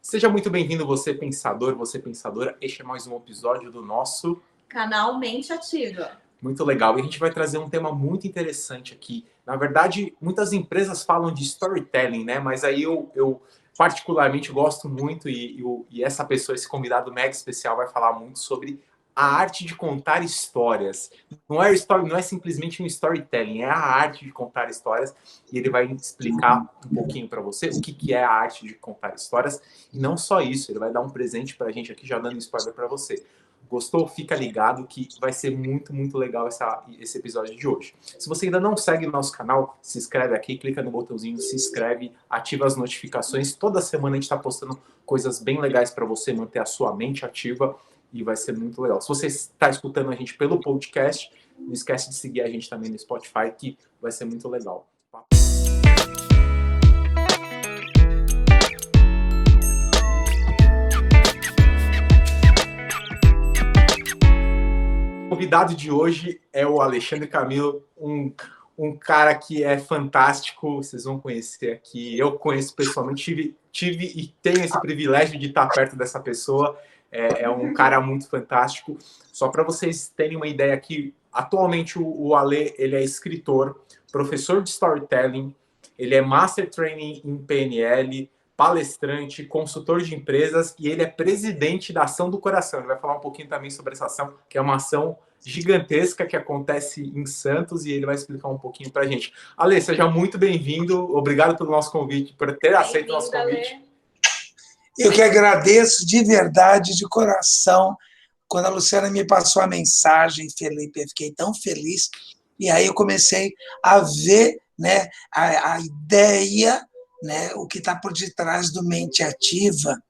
Seja muito bem-vindo, você pensador, você pensadora. Este é mais um episódio do nosso canal Mente Ativa. Muito legal. E a gente vai trazer um tema muito interessante aqui. Na verdade, muitas empresas falam de storytelling, né? Mas aí eu particularmente gosto muito e essa pessoa, esse convidado mega especial, vai falar muito sobre a arte de contar histórias. Não é simplesmente um storytelling, é a arte de contar histórias. E ele vai explicar um pouquinho para você o que é a arte de contar histórias. E não só isso, ele vai dar um presente para a gente aqui, já dando spoiler para você. Gostou? Fica ligado que vai ser muito legal esse episódio de hoje. Se você ainda não segue o nosso canal, se inscreve aqui, clica no botãozinho, se inscreve, ativa as notificações. Toda semana a gente está postando coisas bem legais para você manter a sua mente ativa e vai ser muito legal. Se você está escutando a gente pelo podcast, não esquece de seguir a gente também no Spotify, que vai ser muito legal. O convidado de hoje é o Alexandre Camilo, um cara que é fantástico, vocês vão conhecer aqui. Eu conheço pessoalmente, tive e tenho esse privilégio de estar perto dessa pessoa. É um cara muito fantástico. Só para vocês terem uma ideia aqui, atualmente o Ale, ele é escritor, professor de storytelling, ele é Master Training em PNL, palestrante, consultor de empresas e ele é presidente da Ação do Coração. Ele vai falar um pouquinho também sobre essa ação, que é uma ação gigantesca que acontece em Santos e ele vai explicar um pouquinho para a gente. Ale, seja muito bem-vindo. Obrigado pelo nosso convite, por ter aceito o nosso convite. Ale. Eu que agradeço de verdade, de coração. Quando a Luciana me passou a mensagem, Felipe, eu fiquei tão feliz. E aí eu comecei a ver, né, a ideia, né, o que está por detrás do Mente Ativa.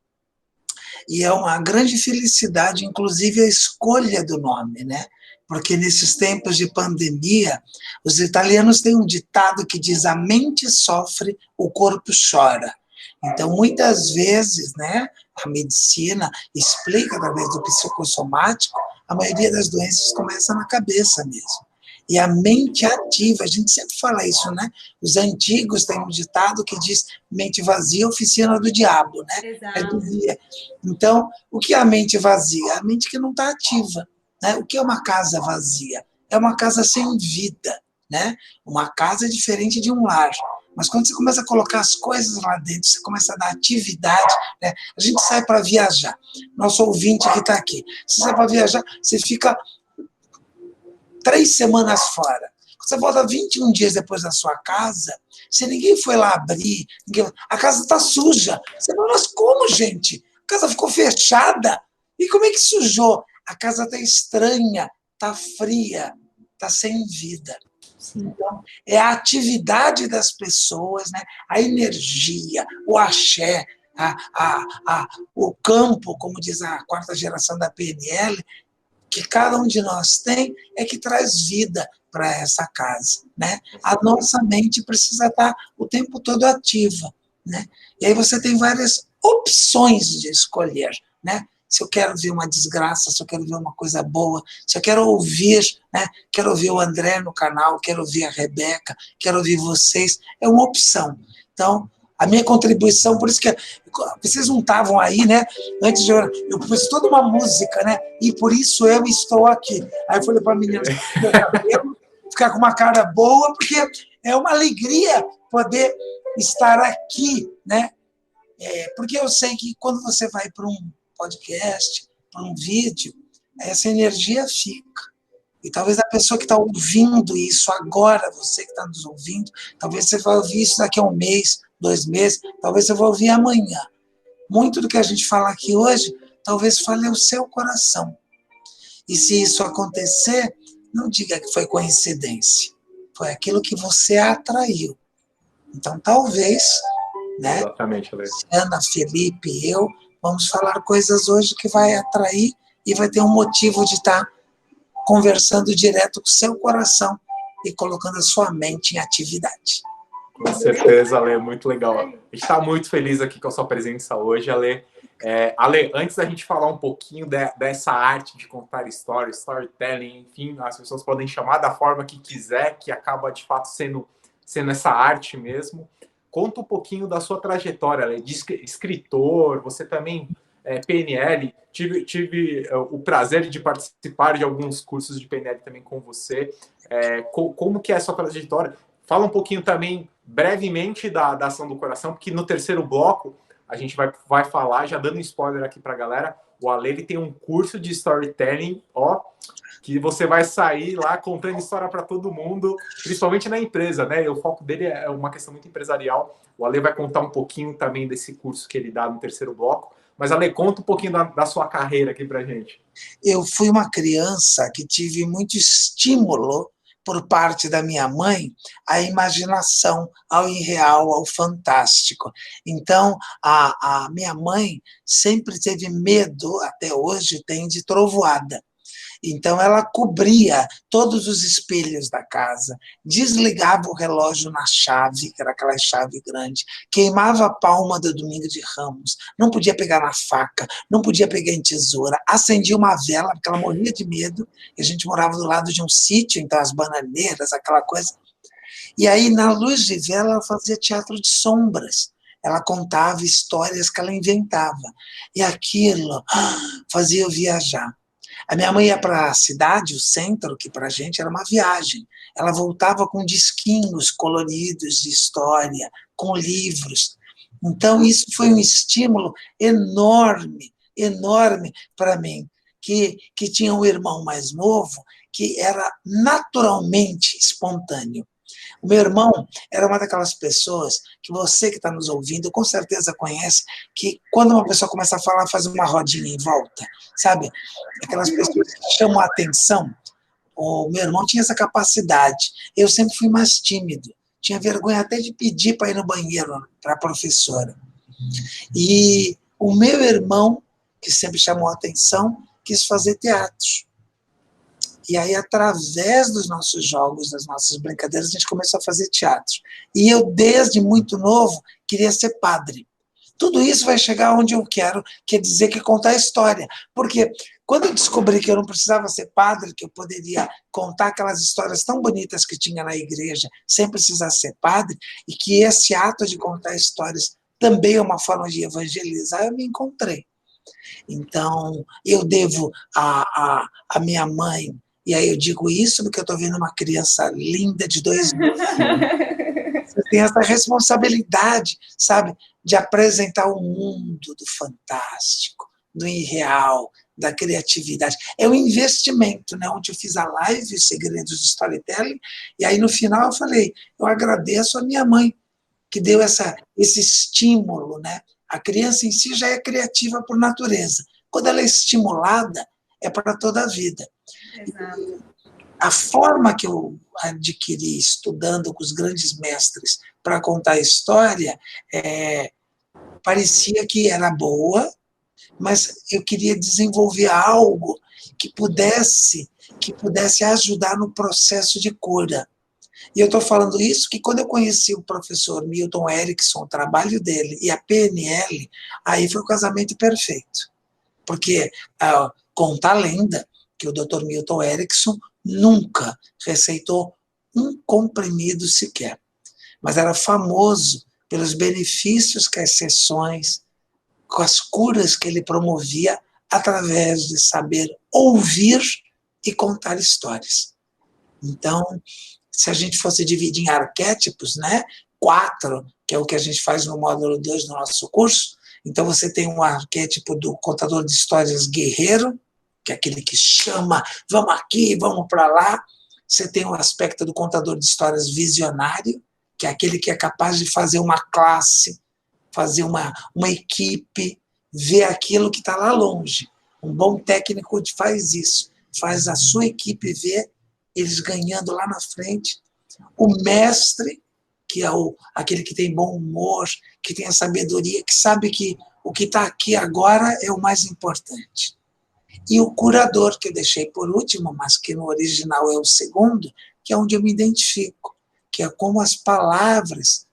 E é uma grande felicidade, inclusive, a escolha do nome, né? Porque nesses tempos de pandemia, os italianos têm um ditado que diz: a mente sofre, o corpo chora. Então, muitas vezes, né, a medicina explica, através do psicossomático, a maioria das doenças começa na cabeça mesmo. E a mente ativa, a gente sempre fala isso, né? Os antigos têm um ditado que diz: mente vazia, oficina do diabo, né? Exato. Então, o que é a mente vazia? A mente que não está ativa, né? O que é uma casa vazia? É uma casa sem vida, né? Uma casa é diferente de um lar. Mas quando você começa a colocar as coisas lá dentro, você começa a dar atividade, né? A gente sai para viajar. Nosso ouvinte que está aqui. Você sai para viajar, você fica 3 semanas fora. Você volta 21 dias depois da sua casa, se ninguém foi lá abrir, a casa está suja. Você fala: mas como, gente? A casa ficou fechada. E como é que sujou? A casa está estranha, está fria, está sem vida. Então, é a atividade das pessoas, né? A energia, o axé, o campo, como diz a 4ª geração da PNL, que cada um de nós tem, é que traz vida para essa casa, né? A nossa mente precisa estar o tempo todo ativa, né? E aí você tem várias opções de escolher, né? Se eu quero ver uma desgraça, se eu quero ver uma coisa boa, se eu quero ouvir, né? Quero ouvir o André no canal, quero ouvir a Rebeca, quero ouvir vocês, é uma opção. Então, a minha contribuição, por isso que vocês não estavam aí, né? Antes de eu pus toda uma música, né? E por isso eu estou aqui. Aí eu falei para a menina: meu cabelo, ficar com uma cara boa, porque é uma alegria poder estar aqui, né? Porque eu sei que quando você vai para um podcast, para um vídeo, essa energia fica. E talvez a pessoa que está ouvindo isso agora, você que está nos ouvindo, talvez você vai ouvir isso daqui a 1 mês, 2 meses, talvez você vai ouvir amanhã. Muito do que a gente fala aqui hoje, talvez fale ao seu coração. E se isso acontecer, não diga que foi coincidência. Foi aquilo que você atraiu. Então, talvez, né? Exatamente, Ale. Ana, Felipe e eu, vamos falar coisas hoje que vai atrair e vai ter um motivo de estar conversando direto com o seu coração e colocando a sua mente em atividade. Com certeza, Ale, muito legal. A gente está muito feliz aqui com a sua presença hoje, Ale. Ale, antes da gente falar um pouquinho dessa arte de contar histórias, storytelling, enfim, as pessoas podem chamar da forma que quiser, que acaba de fato sendo essa arte mesmo. conta um pouquinho da sua trajetória, Ale, de escritor, você também é PNL, tive o prazer de participar de alguns cursos de PNL também com você. Como que é a sua trajetória? Fala um pouquinho também, brevemente, da ação do coração, porque no terceiro bloco a gente vai falar, já dando um spoiler aqui para a galera, o Ale ele tem um curso de storytelling, ó, que você vai sair lá contando história para todo mundo, principalmente na empresa, né? O foco dele é uma questão muito empresarial. O Ale vai contar um pouquinho também desse curso que ele dá no terceiro bloco. Mas, Ale, conta um pouquinho da sua carreira aqui para gente. Eu fui uma criança que tive muito estímulo por parte da minha mãe à imaginação, ao irreal, ao fantástico. Então, a minha mãe sempre teve medo, até hoje tem, de trovoada. Então, ela cobria todos os espelhos da casa, desligava o relógio na chave, que era aquela chave grande, queimava a palma do domingo de Ramos, não podia pegar na faca, não podia pegar em tesoura, acendia uma vela, porque ela morria de medo, e a gente morava do lado de um sítio, então as bananeiras, aquela coisa. E aí, na luz de vela, ela fazia teatro de sombras. Ela contava histórias que ela inventava. E aquilo fazia eu viajar. A minha mãe ia para a cidade, o centro, que para a gente era uma viagem. Ela voltava com disquinhos coloridos de história, com livros. Então, isso foi um estímulo enorme, enorme para mim, que tinha um irmão mais novo, que era naturalmente espontâneo. O meu irmão era uma daquelas pessoas que você que está nos ouvindo com certeza conhece, que quando uma pessoa começa a falar, faz uma rodinha em volta, sabe? Aquelas pessoas que chamam a atenção. O meu irmão tinha essa capacidade. Eu sempre fui mais tímido. Tinha vergonha até de pedir para ir no banheiro para a professora. E o meu irmão, que sempre chamou a atenção, quis fazer teatro. E aí, através dos nossos jogos, das nossas brincadeiras, a gente começou a fazer teatro. E eu, desde muito novo, queria ser padre. Tudo isso vai chegar onde eu quero, quer dizer que contar história. Porque quando eu descobri que eu não precisava ser padre, que eu poderia contar aquelas histórias tão bonitas que tinha na igreja, sem precisar ser padre, e que esse ato de contar histórias também é uma forma de evangelizar, eu me encontrei. Então, eu devo a minha mãe. E aí eu digo isso porque eu estou vendo uma criança linda de 2 anos. Você tem essa responsabilidade, sabe, de apresentar o mundo do fantástico, do irreal, da criatividade. É um investimento, né? Onde eu fiz a live, os segredos do storytelling, e aí no final eu falei, eu agradeço a minha mãe, que deu esse estímulo, né? A criança em si já é criativa por natureza. Quando ela é estimulada, é para toda a vida. Exato. A forma que eu adquiri estudando com os grandes mestres para contar a história parecia que era boa, mas eu queria desenvolver algo que pudesse ajudar no processo de cura. E eu estou falando isso que quando eu conheci o professor Milton Erickson, o trabalho dele, e a PNL, aí foi o casamento perfeito. Porque conta a lenda que o Dr. Milton Erickson nunca receitou um comprimido sequer, mas era famoso pelos benefícios que as sessões, com as curas que ele promovia através de saber ouvir e contar histórias. Então, se a gente fosse dividir em arquétipos, né, 4, que é o que a gente faz no módulo 2 do nosso curso, então você tem um arquétipo do contador de histórias guerreiro, que é aquele que chama, vamos aqui, vamos para lá. Você tem o aspecto do contador de histórias visionário, que é aquele que é capaz de fazer uma classe, fazer uma equipe, ver aquilo que está lá longe. Um bom técnico faz isso, faz a sua equipe ver eles ganhando lá na frente. O mestre, que é aquele que tem bom humor, que tem a sabedoria, que sabe que o que está aqui agora é o mais importante. E o curador, que eu deixei por último, mas que no original é o segundo, que é onde eu me identifico, que é como as palavras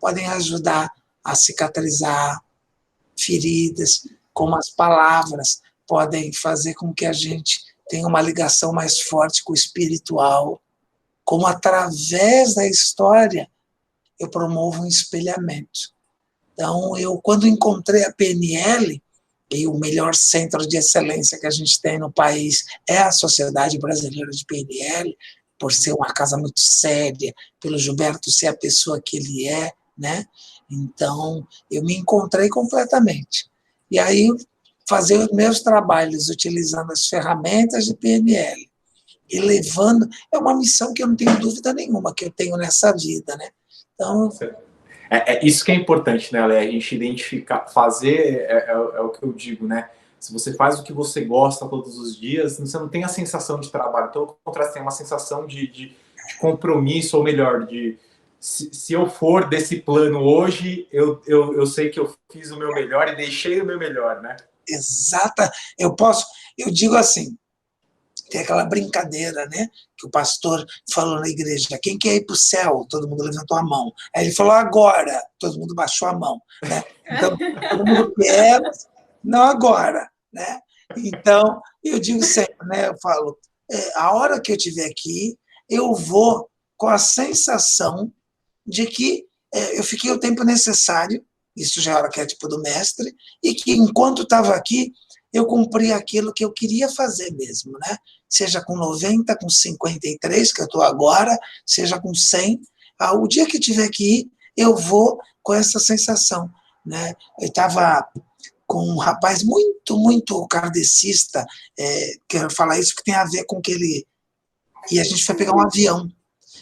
podem ajudar a cicatrizar feridas, como as palavras podem fazer com que a gente tenha uma ligação mais forte com o espiritual, como através da história eu promovo um espelhamento. Então, eu, quando encontrei a PNL, e o melhor centro de excelência que a gente tem no país é a Sociedade Brasileira de PNL, por ser uma casa muito séria, pelo Gilberto ser a pessoa que ele é, né? Então, eu me encontrei completamente. E aí, fazer os meus trabalhos utilizando as ferramentas de PNL e levando, é uma missão que eu não tenho dúvida nenhuma que eu tenho nessa vida, né? Então, isso que é importante, né, Ale? A gente identificar, fazer, é o que eu digo, né? Se você faz o que você gosta todos os dias, você não tem a sensação de trabalho. Pelo contrário, você tem uma sensação de compromisso, ou melhor, se eu for desse plano hoje, eu sei que eu fiz o meu melhor e deixei o meu melhor, né? exata, eu digo assim, tem aquela brincadeira, né, que o pastor falou na igreja, quem quer ir para o céu? Todo mundo levantou a mão. Aí ele falou, agora, todo mundo baixou a mão, né? Então, todo mundo quer, não agora, né? Então, eu digo sempre, né, eu falo, a hora que eu estiver aqui, eu vou com a sensação de que eu fiquei o tempo necessário, isso já era o arquétipo do mestre, e que enquanto estava aqui, eu cumpri aquilo que eu queria fazer mesmo, né? Seja com 90, com 53, que eu estou agora, seja com 100, o dia que eu tiver que ir, eu vou com essa sensação, né? Eu estava com um rapaz muito kardecista, quero falar isso porque tem a ver com que ele... E a gente foi pegar um avião.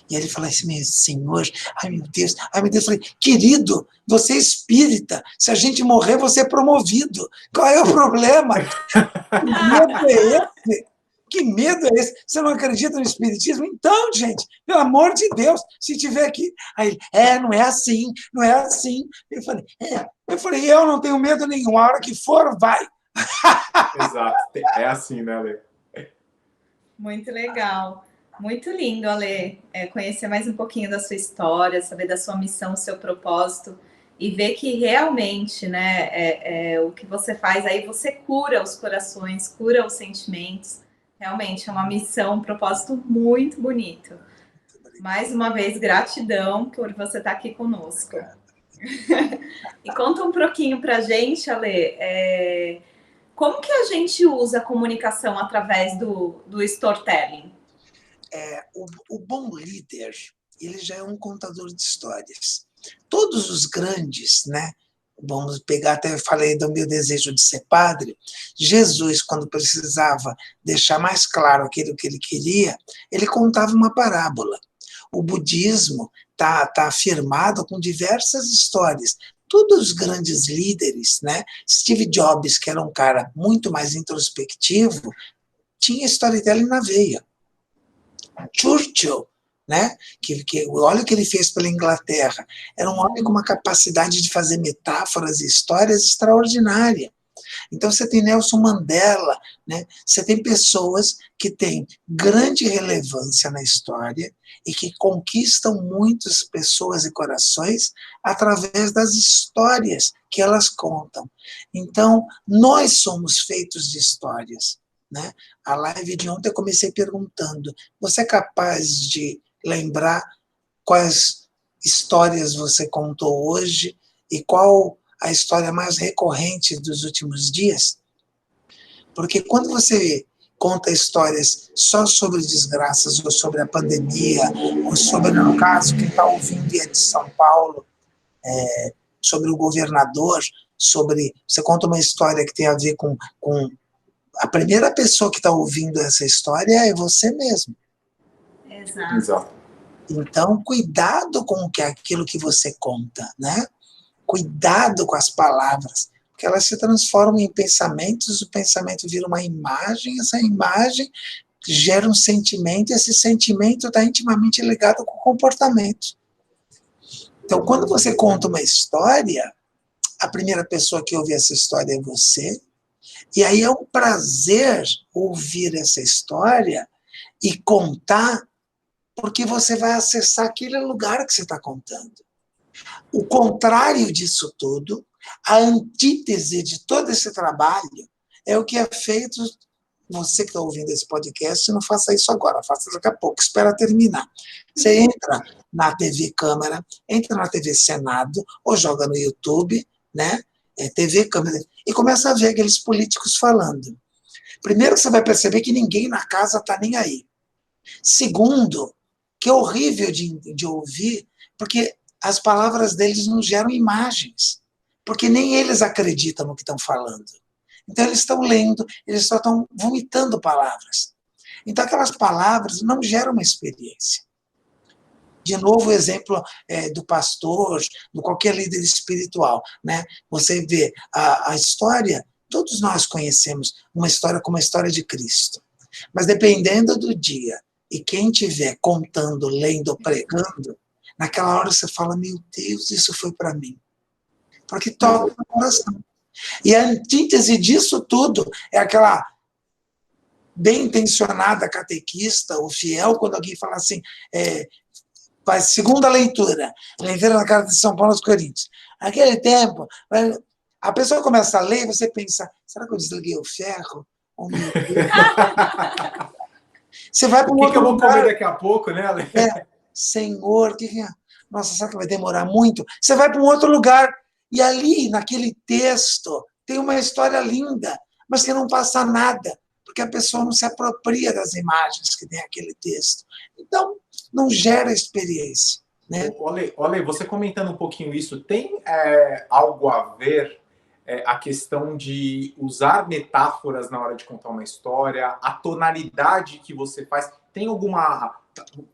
E ele falou assim, meu senhor, ai meu Deus, eu falei, querido, você é espírita, se a gente morrer, você é promovido, qual é o problema? Que medo é esse? Que medo é esse? Você não acredita no espiritismo? Então, gente, pelo amor de Deus, se tiver aqui... Aí ele, não é assim, não é assim. Eu não tenho medo nenhum, a hora que for, vai. Exato, é assim, né, Ale? Muito legal. Muito lindo, Ale, conhecer mais um pouquinho da sua história, saber da sua missão, seu propósito, e ver que realmente, né, o que você faz aí, você cura os corações, cura os sentimentos. Realmente é uma missão, um propósito muito bonito. Mais uma vez, gratidão por você estar aqui conosco. E conta um pouquinho pra gente, Ale, como que a gente usa a comunicação através do storytelling? O bom líder, ele já é um contador de histórias. Todos os grandes, né? Vamos pegar, até falei do meu desejo de ser padre. Jesus, quando precisava deixar mais claro aquilo que ele queria, ele contava uma parábola. O budismo está afirmado com diversas histórias. Todos os grandes líderes, né? Steve Jobs, que era um cara muito mais introspectivo, tinha storytelling na veia. Churchill, né? Olha o que ele fez pela Inglaterra. Era um homem com uma capacidade de fazer metáforas e histórias extraordinária. Então você tem Nelson Mandela, né? Você tem pessoas que têm grande relevância na história e que conquistam muitas pessoas e corações através das histórias que elas contam. Então, nós somos feitos de histórias. Né? A live de ontem eu comecei perguntando, você é capaz de lembrar quais histórias você contou hoje e qual a história mais recorrente dos últimos dias? Porque quando você conta histórias só sobre desgraças, ou sobre a pandemia, ou sobre, no caso, quem está ouvindo é de São Paulo, sobre o governador, você conta uma história que tem a ver com a primeira pessoa que está ouvindo essa história é você mesmo. Exato. Então, cuidado com aquilo que você conta, né? Cuidado com as palavras, porque elas se transformam em pensamentos, o pensamento vira uma imagem, essa imagem gera um sentimento, e esse sentimento está intimamente ligado com o comportamento. Então, quando você conta uma história, a primeira pessoa que ouve essa história é você, e aí é um prazer ouvir essa história e contar, porque você vai acessar aquele lugar que você está contando. O contrário disso tudo, a antítese de todo esse trabalho, é o que é feito você que está ouvindo esse podcast, não faça isso agora, faça daqui a pouco, espera terminar. Você entra na TV Câmara, entra na TV Senado, ou joga no YouTube, né? TV Câmara, e começa a ver aqueles políticos falando. Primeiro, você vai perceber que ninguém na casa está nem aí. Segundo, que é horrível de ouvir, porque as palavras deles não geram imagens, porque nem eles acreditam no que estão falando. Então, eles estão lendo, eles só estão vomitando palavras. Então, aquelas palavras não geram uma experiência. De novo, o exemplo do pastor, de qualquer líder espiritual, né? Você vê a história, todos nós conhecemos uma história como a história de Cristo. Mas dependendo do dia, e quem estiver contando, lendo ou pregando, naquela hora você fala, meu Deus, isso foi para mim. Porque toca no coração. E a antítese disso tudo é aquela bem intencionada catequista ou fiel, quando alguém fala assim, faz segunda leitura na carta de São Paulo aos Coríntios. Naquele tempo, a pessoa começa a ler e você pensa, será que eu desliguei o ferro? Oh, meu Deus. Você vai para um outro lugar. O que eu vou comer daqui a pouco, né, Ale? Senhor, nossa, será que vai demorar muito? Você vai para um outro lugar e ali, naquele texto, tem uma história linda, mas que não passa nada, porque a pessoa não se apropria das imagens que tem aquele texto. Então, não gera experiência. Né? Olha, você comentando um pouquinho isso, tem algo a ver a questão de usar metáforas na hora de contar uma história, a tonalidade que você faz, tem alguma...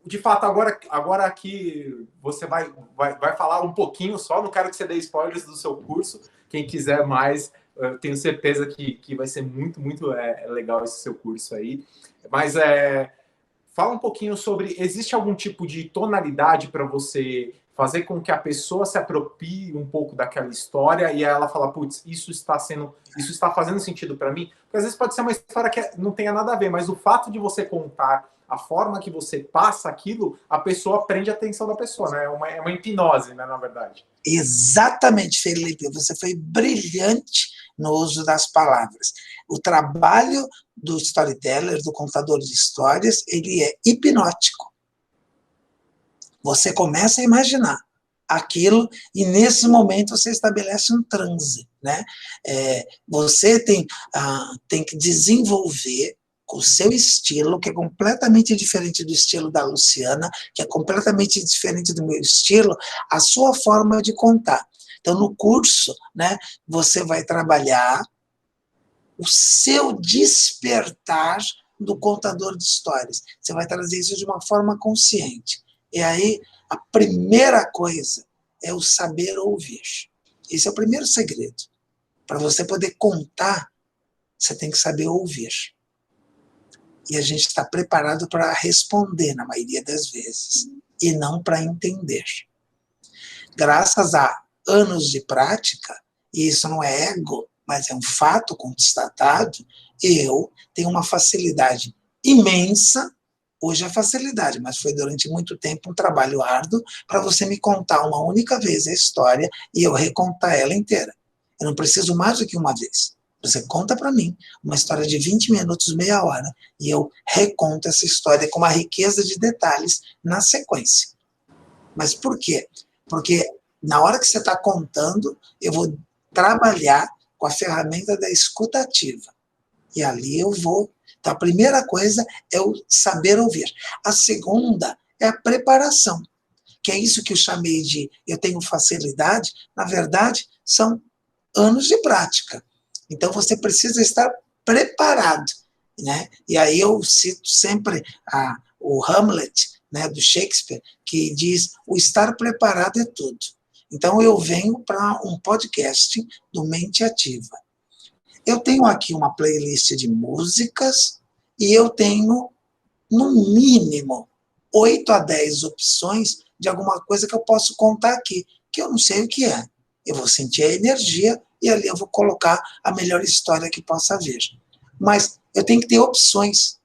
De fato, agora aqui você vai falar um pouquinho só, não quero que você dê spoilers do seu curso, quem quiser mais, eu tenho certeza que vai ser muito, muito legal esse seu curso aí, mas fala um pouquinho sobre, existe algum tipo de tonalidade para você fazer com que a pessoa se aproprie um pouco daquela história e ela fala, putz, isso está fazendo sentido para mim? Porque às vezes pode ser uma história que não tenha nada a ver, mas o fato de você contar, a forma que você passa aquilo, a pessoa prende a atenção da pessoa, né? É uma hipnose, né, na verdade. Exatamente, Felipe, você foi brilhante no uso das palavras. O trabalho do storyteller, do contador de histórias, ele é hipnótico. Você começa a imaginar aquilo e, nesse momento, você estabelece um transe. Né? Você tem que desenvolver o seu estilo, que é completamente diferente do estilo da Luciana, que é completamente diferente do meu estilo, a sua forma de contar. Então, no curso, né, você vai trabalhar o seu despertar do contador de histórias. Você vai trazer isso de uma forma consciente. E aí, a primeira coisa é o saber ouvir. Esse é o primeiro segredo. Para você poder contar, você tem que saber ouvir. E a gente está preparado para responder, na maioria das vezes, e não para entender. Graças a anos de prática, e isso não é ego, mas é um fato constatado, eu tenho uma facilidade imensa. Hoje é facilidade, mas foi durante muito tempo um trabalho árduo para você me contar uma única vez a história e eu recontar ela inteira. Eu não preciso mais do que uma vez. Você conta para mim uma história de 20 minutos, meia hora, e eu reconto essa história com uma riqueza de detalhes na sequência. Mas por quê? Porque na hora que você está contando, eu vou trabalhar com a ferramenta da escutativa. E ali eu vou... Então, a primeira coisa é o saber ouvir. A segunda é a preparação, que é isso que eu chamei de eu tenho facilidade. Na verdade, são anos de prática. Então, você precisa estar preparado. Né? E aí eu cito sempre o Hamlet, né, do Shakespeare, que diz, o estar preparado é tudo. Então, eu venho para um podcast do Mente Ativa. Eu tenho aqui uma playlist de músicas e eu tenho, no mínimo, 8 a 10 opções de alguma coisa que eu posso contar aqui, que eu não sei o que é. Eu vou sentir a energia e ali eu vou colocar a melhor história que possa haver. Mas eu tenho que ter opções.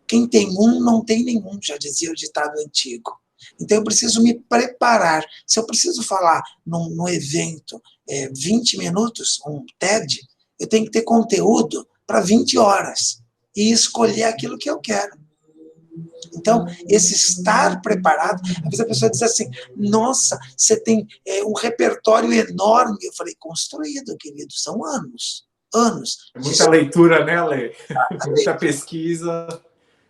Quem tem um, não tem nenhum, já dizia o ditado antigo. Então eu preciso me preparar. Se eu preciso falar num evento 20 minutos, um TED, eu tenho que ter conteúdo para 20 horas. e escolher aquilo que eu quero. Então, esse estar preparado, às vezes a pessoa diz assim, nossa, você tem um repertório enorme. Eu falei, construído, querido, são anos. Anos. É muita leitura, né, Ale? Muita pesquisa.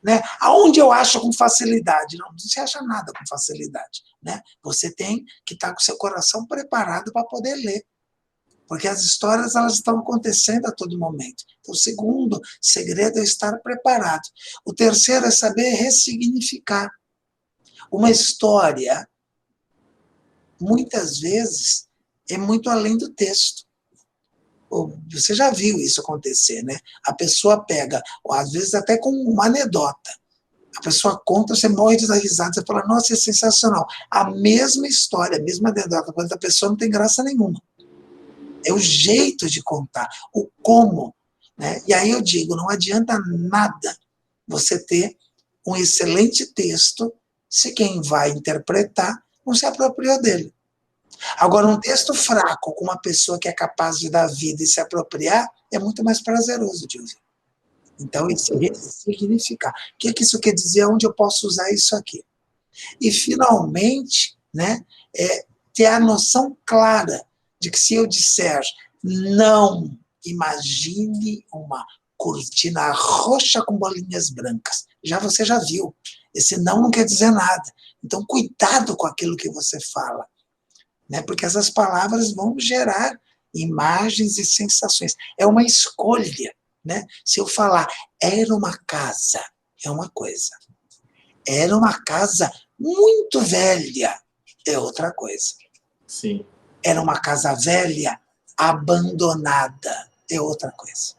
Né? Aonde eu acho com facilidade? Não se acha nada com facilidade. Né? Você tem que estar com seu coração preparado para poder ler. Porque as histórias elas estão acontecendo a todo momento. Então, o segundo segredo é estar preparado. O terceiro é saber ressignificar. Uma história, muitas vezes, é muito além do texto. Você já viu isso acontecer, né? A pessoa pega, às vezes até com uma anedota. A pessoa conta, você morre de dar risada, você fala, nossa, é sensacional. A mesma história, a mesma anedota, quando a pessoa não tem graça nenhuma. É o jeito de contar, o como. Né? E aí eu digo, não adianta nada você ter um excelente texto se quem vai interpretar não se apropriou dele. Agora, um texto fraco com uma pessoa que é capaz de dar vida e se apropriar é muito mais prazeroso de ouvir. Então, isso significar. O que isso quer dizer? Onde eu posso usar isso aqui? E, finalmente, né, ter a noção clara de que se eu disser não imagine uma cortina roxa com bolinhas brancas, você já viu. Esse não quer dizer nada. Então, cuidado com aquilo que você fala. Né? Porque essas palavras vão gerar imagens e sensações. É uma escolha. Né? Se eu falar, era uma casa, é uma coisa. Era uma casa muito velha, é outra coisa. Sim. Era uma casa velha, abandonada, é outra coisa.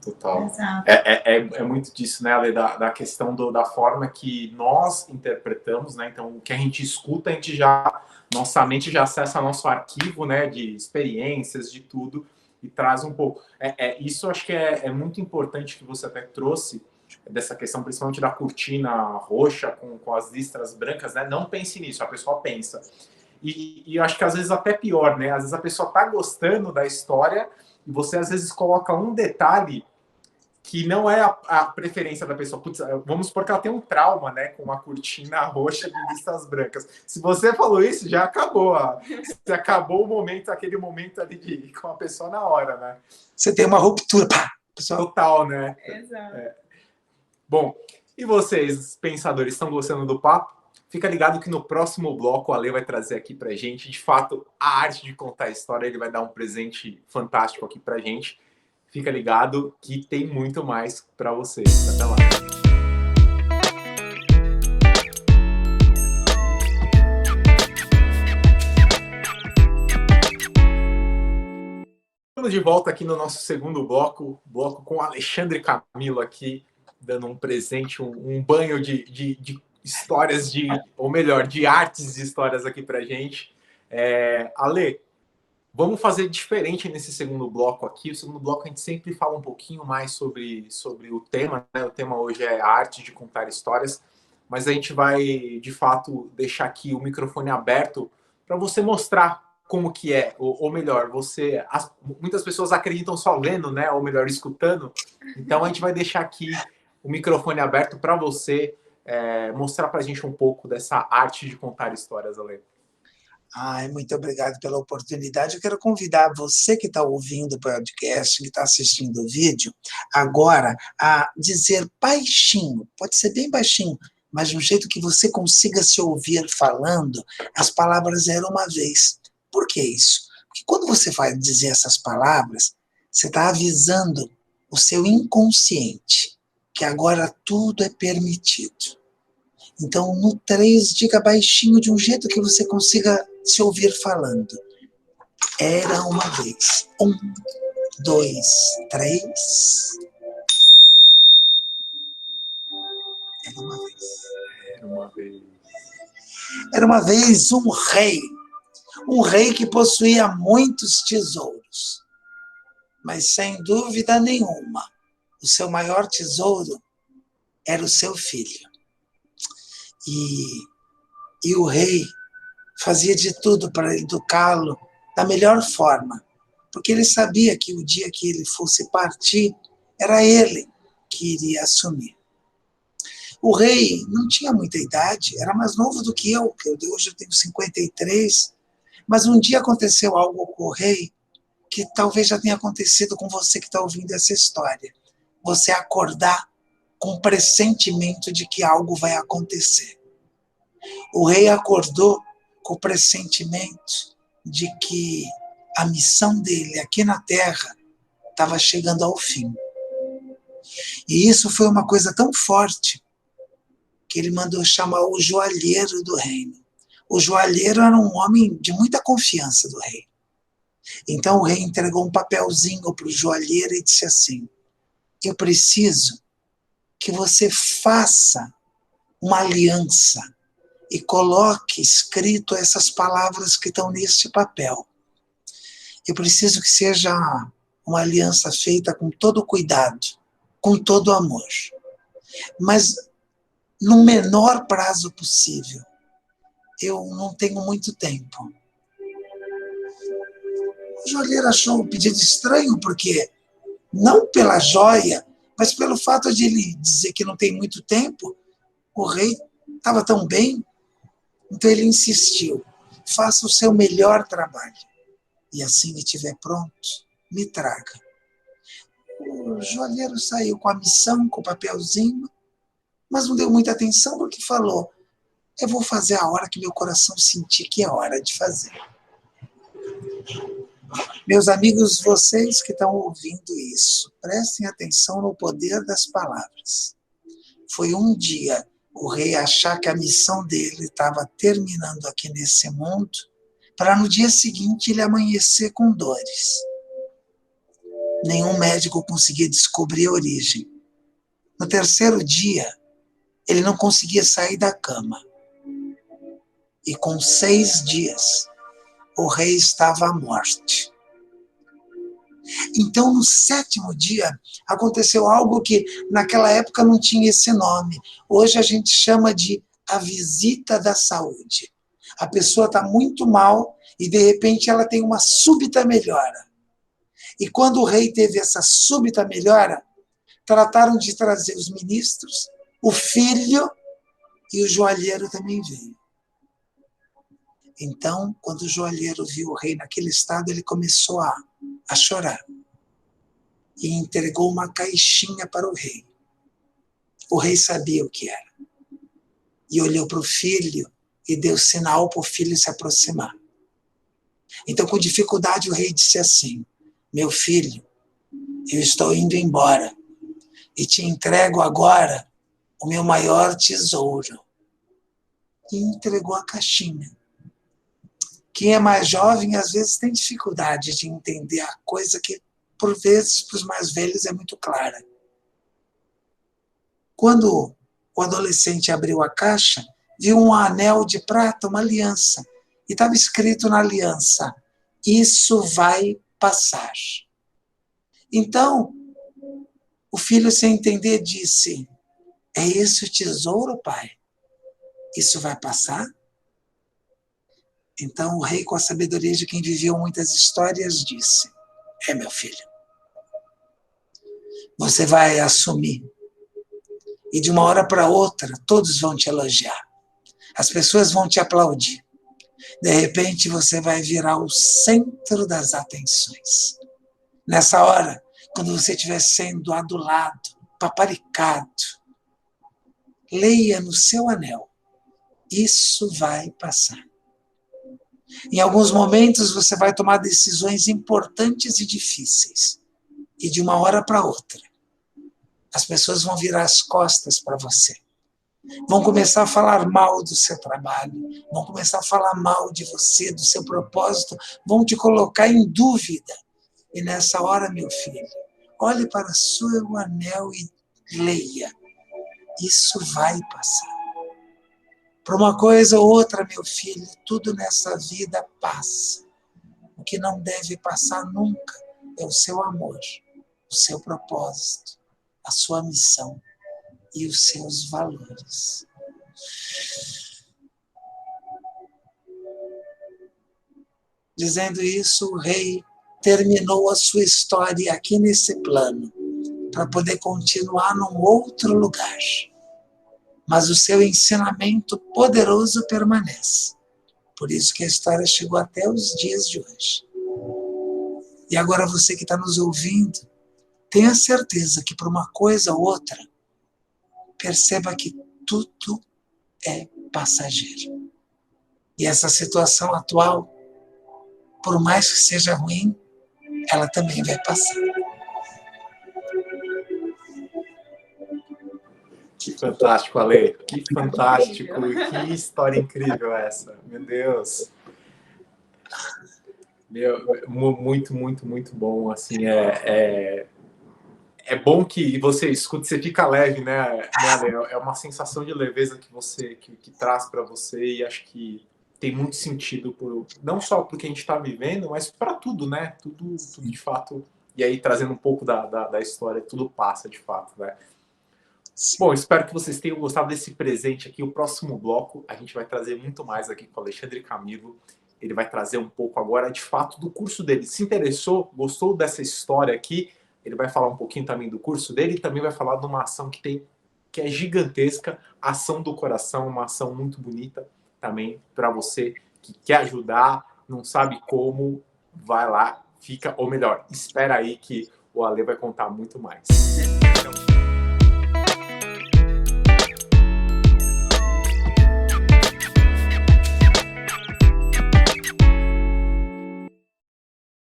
Total. É muito disso, né, Ale, da questão da forma que nós interpretamos, né? Então, o que a gente escuta, nossa mente já acessa nosso arquivo, né, de experiências, de tudo, e traz um pouco. Isso acho que é muito importante que você até trouxe, dessa questão, principalmente da cortina roxa com as listras brancas, né? Não pense nisso, a pessoa pensa. E eu acho que às vezes até pior, né? Às vezes a pessoa tá gostando da história e você às vezes coloca um detalhe que não é a preferência da pessoa. Putz, vamos supor que ela tem um trauma, né? Com uma cortina roxa de listas brancas. Se você falou isso, já acabou. Você acabou o momento, aquele momento ali com a pessoa na hora, né? Você tem uma ruptura. Pá, pessoal. Total, né? Exato. Bom, e vocês, pensadores, estão gostando do papo? Fica ligado que no próximo bloco o Ale vai trazer aqui pra gente, de fato, a arte de contar a história. Ele vai dar um presente fantástico aqui pra gente. Fica ligado que tem muito mais para vocês. Até lá. Estamos de volta aqui no nosso segundo bloco com o Alexandre Camilo aqui, dando um presente, um banho de histórias ou melhor, de artes de histórias aqui pra gente. Ale, vamos fazer diferente nesse segundo bloco aqui. O segundo bloco a gente sempre fala um pouquinho mais sobre o tema, né? O tema hoje é a arte de contar histórias, mas a gente vai, de fato, deixar aqui o microfone aberto para você mostrar como que é, ou melhor, muitas pessoas acreditam só lendo, né? Ou melhor, escutando. Então a gente vai deixar aqui o microfone aberto para você mostrar para a gente um pouco dessa arte de contar histórias, Ale. Muito obrigado pela oportunidade. Eu quero convidar você que está ouvindo o podcast, que está assistindo o vídeo, agora a dizer baixinho, pode ser bem baixinho, mas de um jeito que você consiga se ouvir falando as palavras era uma vez. Por que isso? Porque quando você vai dizer essas palavras, você está avisando o seu inconsciente que agora tudo é permitido. Então, no 3, diga baixinho de um jeito que você consiga se ouvir falando. Era uma vez. 1, 2, 3. Era uma vez. Era uma vez. Era uma vez um rei. Um rei que possuía muitos tesouros. Mas, sem dúvida nenhuma, o seu maior tesouro era o seu filho. E o rei fazia de tudo para educá-lo da melhor forma, porque ele sabia que o dia que ele fosse partir, era ele que iria assumir. O rei não tinha muita idade, era mais novo do que eu, que hoje eu tenho 53, mas um dia aconteceu algo com o rei que talvez já tenha acontecido com você que está ouvindo essa história. Você acordar com pressentimento de que algo vai acontecer. O rei acordou com o pressentimento de que a missão dele aqui na Terra estava chegando ao fim. E isso foi uma coisa tão forte que ele mandou chamar o joalheiro do reino. O joalheiro era um homem de muita confiança do rei. Então o rei entregou um papelzinho para o joalheiro e disse assim: eu preciso que você faça uma aliança e coloque escrito essas palavras que estão neste papel. Eu preciso que seja uma aliança feita com todo cuidado, com todo amor, mas no menor prazo possível. Eu não tenho muito tempo. O joalheiro achou o pedido estranho, porque não pela joia, mas pelo fato de ele dizer que não tem muito tempo, o rei estava tão bem, então ele insistiu: faça o seu melhor trabalho, e assim que estiver pronto, me traga. O joalheiro saiu com a missão, com o papelzinho, mas não deu muita atenção porque falou: eu vou fazer a hora que meu coração sentir que é hora de fazer. Meus amigos, vocês que estão ouvindo isso, prestem atenção no poder das palavras. Foi um dia o rei achar que a missão dele estava terminando aqui nesse mundo, para no dia seguinte ele amanhecer com dores. Nenhum médico conseguia descobrir a origem. No terceiro dia, ele não conseguia sair da cama. E com 6 dias, o rei estava à morte. Então, no 7º dia, aconteceu algo que naquela época não tinha esse nome. Hoje a gente chama de a visita da saúde. A pessoa está muito mal e, de repente, ela tem uma súbita melhora. E quando o rei teve essa súbita melhora, trataram de trazer os ministros, o filho e o joalheiro também veio. Então, quando o joalheiro viu o rei naquele estado, ele começou a chorar. E entregou uma caixinha para o rei. O rei sabia o que era. E olhou para o filho e deu sinal para o filho se aproximar. Então, com dificuldade, o rei disse assim: meu filho, eu estou indo embora e te entrego agora o meu maior tesouro. E entregou a caixinha. Quem é mais jovem, às vezes, tem dificuldade de entender a coisa que, por vezes, para os mais velhos é muito clara. Quando o adolescente abriu a caixa, viu um anel de prata, uma aliança. E estava escrito na aliança: isso vai passar. Então, o filho, sem entender, disse: é esse o tesouro, pai? Isso vai passar? Então o rei, com a sabedoria de quem viveu muitas histórias, disse: é, meu filho, você vai assumir. E de uma hora para outra, todos vão te elogiar. As pessoas vão te aplaudir. De repente, você vai virar o centro das atenções. Nessa hora, quando você estiver sendo adulado, paparicado, leia no seu anel: isso vai passar. Em alguns momentos você vai tomar decisões importantes e difíceis. E de uma hora para outra, as pessoas vão virar as costas para você. Vão começar a falar mal do seu trabalho, vão começar a falar mal de você, do seu propósito, vão te colocar em dúvida. E nessa hora, meu filho, olhe para o seu anel e leia: isso vai passar. Por uma coisa ou outra, meu filho, tudo nessa vida passa. O que não deve passar nunca é o seu amor, o seu propósito, a sua missão e os seus valores. Dizendo isso, o rei terminou a sua história aqui nesse plano. para poder continuar num outro lugar. Mas o seu ensinamento poderoso permanece. Por isso que a história chegou até os dias de hoje. E agora você que está nos ouvindo, tenha certeza que por uma coisa ou outra, perceba que tudo é passageiro. E essa situação atual, por mais que seja ruim, ela também vai passar. Que fantástico, Ale. Que fantástico. Que história incrível essa. Meu Deus. Muito, muito, muito bom. Assim, é bom que você escuta, você fica leve, né, Ale? É uma sensação de leveza que você que traz para você, e acho que tem muito sentido, não só porque a gente está vivendo, mas para tudo, né? Tudo de fato. E aí, trazendo um pouco da história, tudo passa de fato, né? Bom, espero que vocês tenham gostado desse presente aqui. O próximo bloco, a gente vai trazer muito mais aqui com o Alexandre Camilo. Ele vai trazer um pouco agora, de fato, do curso dele. Se interessou, gostou dessa história aqui, ele vai falar um pouquinho também do curso dele e também vai falar de uma ação que é gigantesca, Ação do Coração, uma ação muito bonita também para você que quer ajudar, não sabe como, vai lá, fica, ou melhor, espera aí que o Ale vai contar muito mais.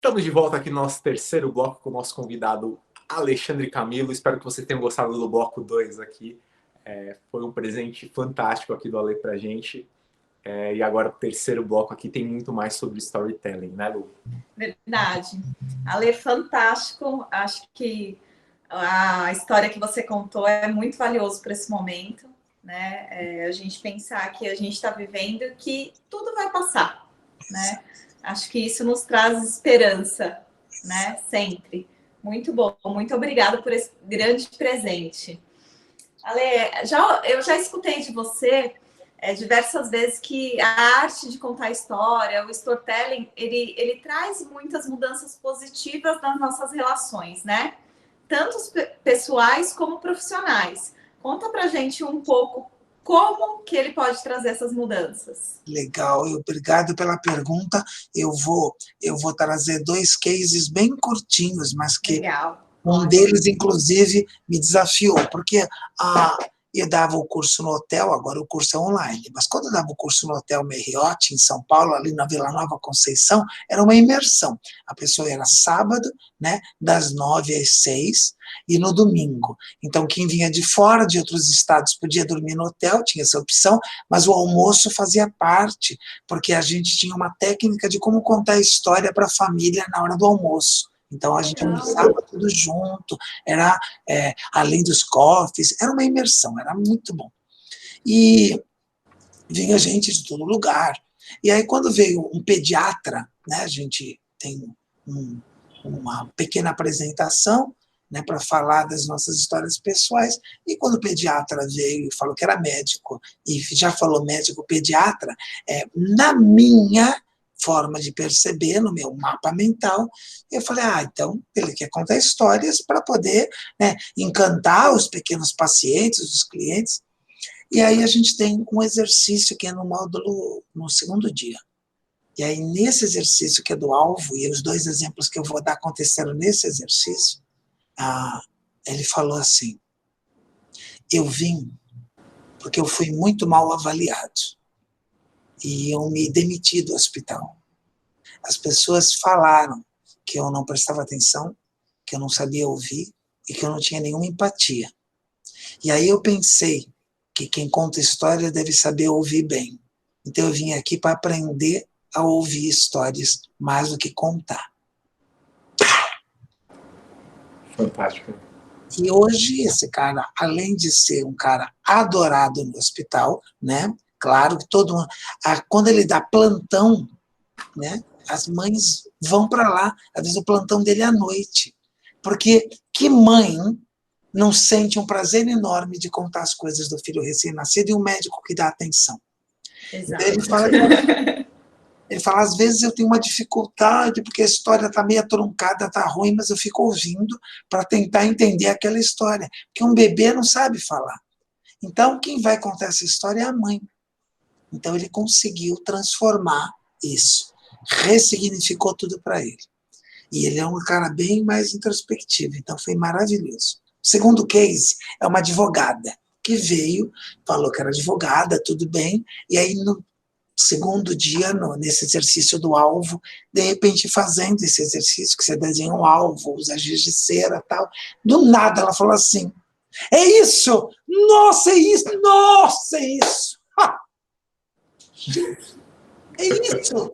Estamos de volta aqui no nosso terceiro bloco com o nosso convidado Alexandre Camilo. Espero que vocês tenham gostado do bloco 2 aqui. Foi um presente fantástico aqui do Ale pra gente. E agora o terceiro bloco aqui tem muito mais sobre storytelling, né, Lu? Verdade. Ale, fantástico. Acho que a história que você contou é muito valioso para esse momento, né? A gente pensar que a gente está vivendo que tudo vai passar, né? Acho que isso nos traz esperança, né? Sempre. Muito bom. Muito obrigada por esse grande presente. Ale, eu já escutei de você diversas vezes que a arte de contar história, o storytelling, ele traz muitas mudanças positivas nas nossas relações, né? Tanto pessoais como profissionais. Conta pra gente um pouco como que ele pode trazer essas mudanças. Legal, obrigado pela pergunta. Eu vou trazer 2 cases bem curtinhos, mas que Legal. Um deles, inclusive, me desafiou, porque eu dava o curso no hotel, agora o curso é online, mas quando eu dava o curso no Hotel Marriott, em São Paulo, ali na Vila Nova Conceição, era uma imersão. A pessoa era sábado, né, das 9 às 6, e no domingo. Então, quem vinha de fora, de outros estados, podia dormir no hotel, tinha essa opção, mas o almoço fazia parte, porque a gente tinha uma técnica de como contar a história para a família na hora do almoço. Então, a gente almoçava tudo junto, era além dos coffees, era uma imersão, era muito bom. E vinha gente de todo lugar. E aí, quando veio um pediatra, né, a gente tem uma pequena apresentação, né, para falar das nossas histórias pessoais, e quando o pediatra veio e falou que era médico, e já falou médico pediatra, na minha forma de perceber, no meu mapa mental, eu falei, então ele quer contar histórias para poder, né, encantar os pequenos pacientes, os clientes. E aí a gente tem um exercício que é no módulo, no segundo dia. E aí nesse exercício que é do alvo, e os 2 exemplos que eu vou dar aconteceram nesse exercício, ele falou assim, eu vim porque eu fui muito mal avaliado. E eu me demiti do hospital. As pessoas falaram que eu não prestava atenção, que eu não sabia ouvir e que eu não tinha nenhuma empatia. E aí eu pensei que quem conta história deve saber ouvir bem. Então eu vim aqui para aprender a ouvir histórias mais do que contar. Fantástico. E hoje esse cara, além de ser um cara adorado no hospital, né? Claro que quando ele dá plantão, né? As mães vão para lá, às vezes o plantão dele é à noite. Porque que mãe não sente um prazer enorme de contar as coisas do filho recém-nascido e um médico que dá atenção? Exato. Então, ele fala Ele fala, às vezes eu tenho uma dificuldade, porque a história está meio truncada, está ruim, mas eu fico ouvindo para tentar entender aquela história. Porque um bebê não sabe falar. Então, quem vai contar essa história é a mãe. Então, ele conseguiu transformar isso. Ressignificou tudo para ele. E ele é um cara bem mais introspectivo, então foi maravilhoso. O segundo case é uma advogada que veio, falou que era advogada, tudo bem, e aí no segundo dia, nesse exercício do alvo, de repente fazendo esse exercício, que você desenha um alvo, usa giz de cera e tal, do nada ela falou assim, é isso! Nossa, é isso! Nossa, é isso! Ha! É isso!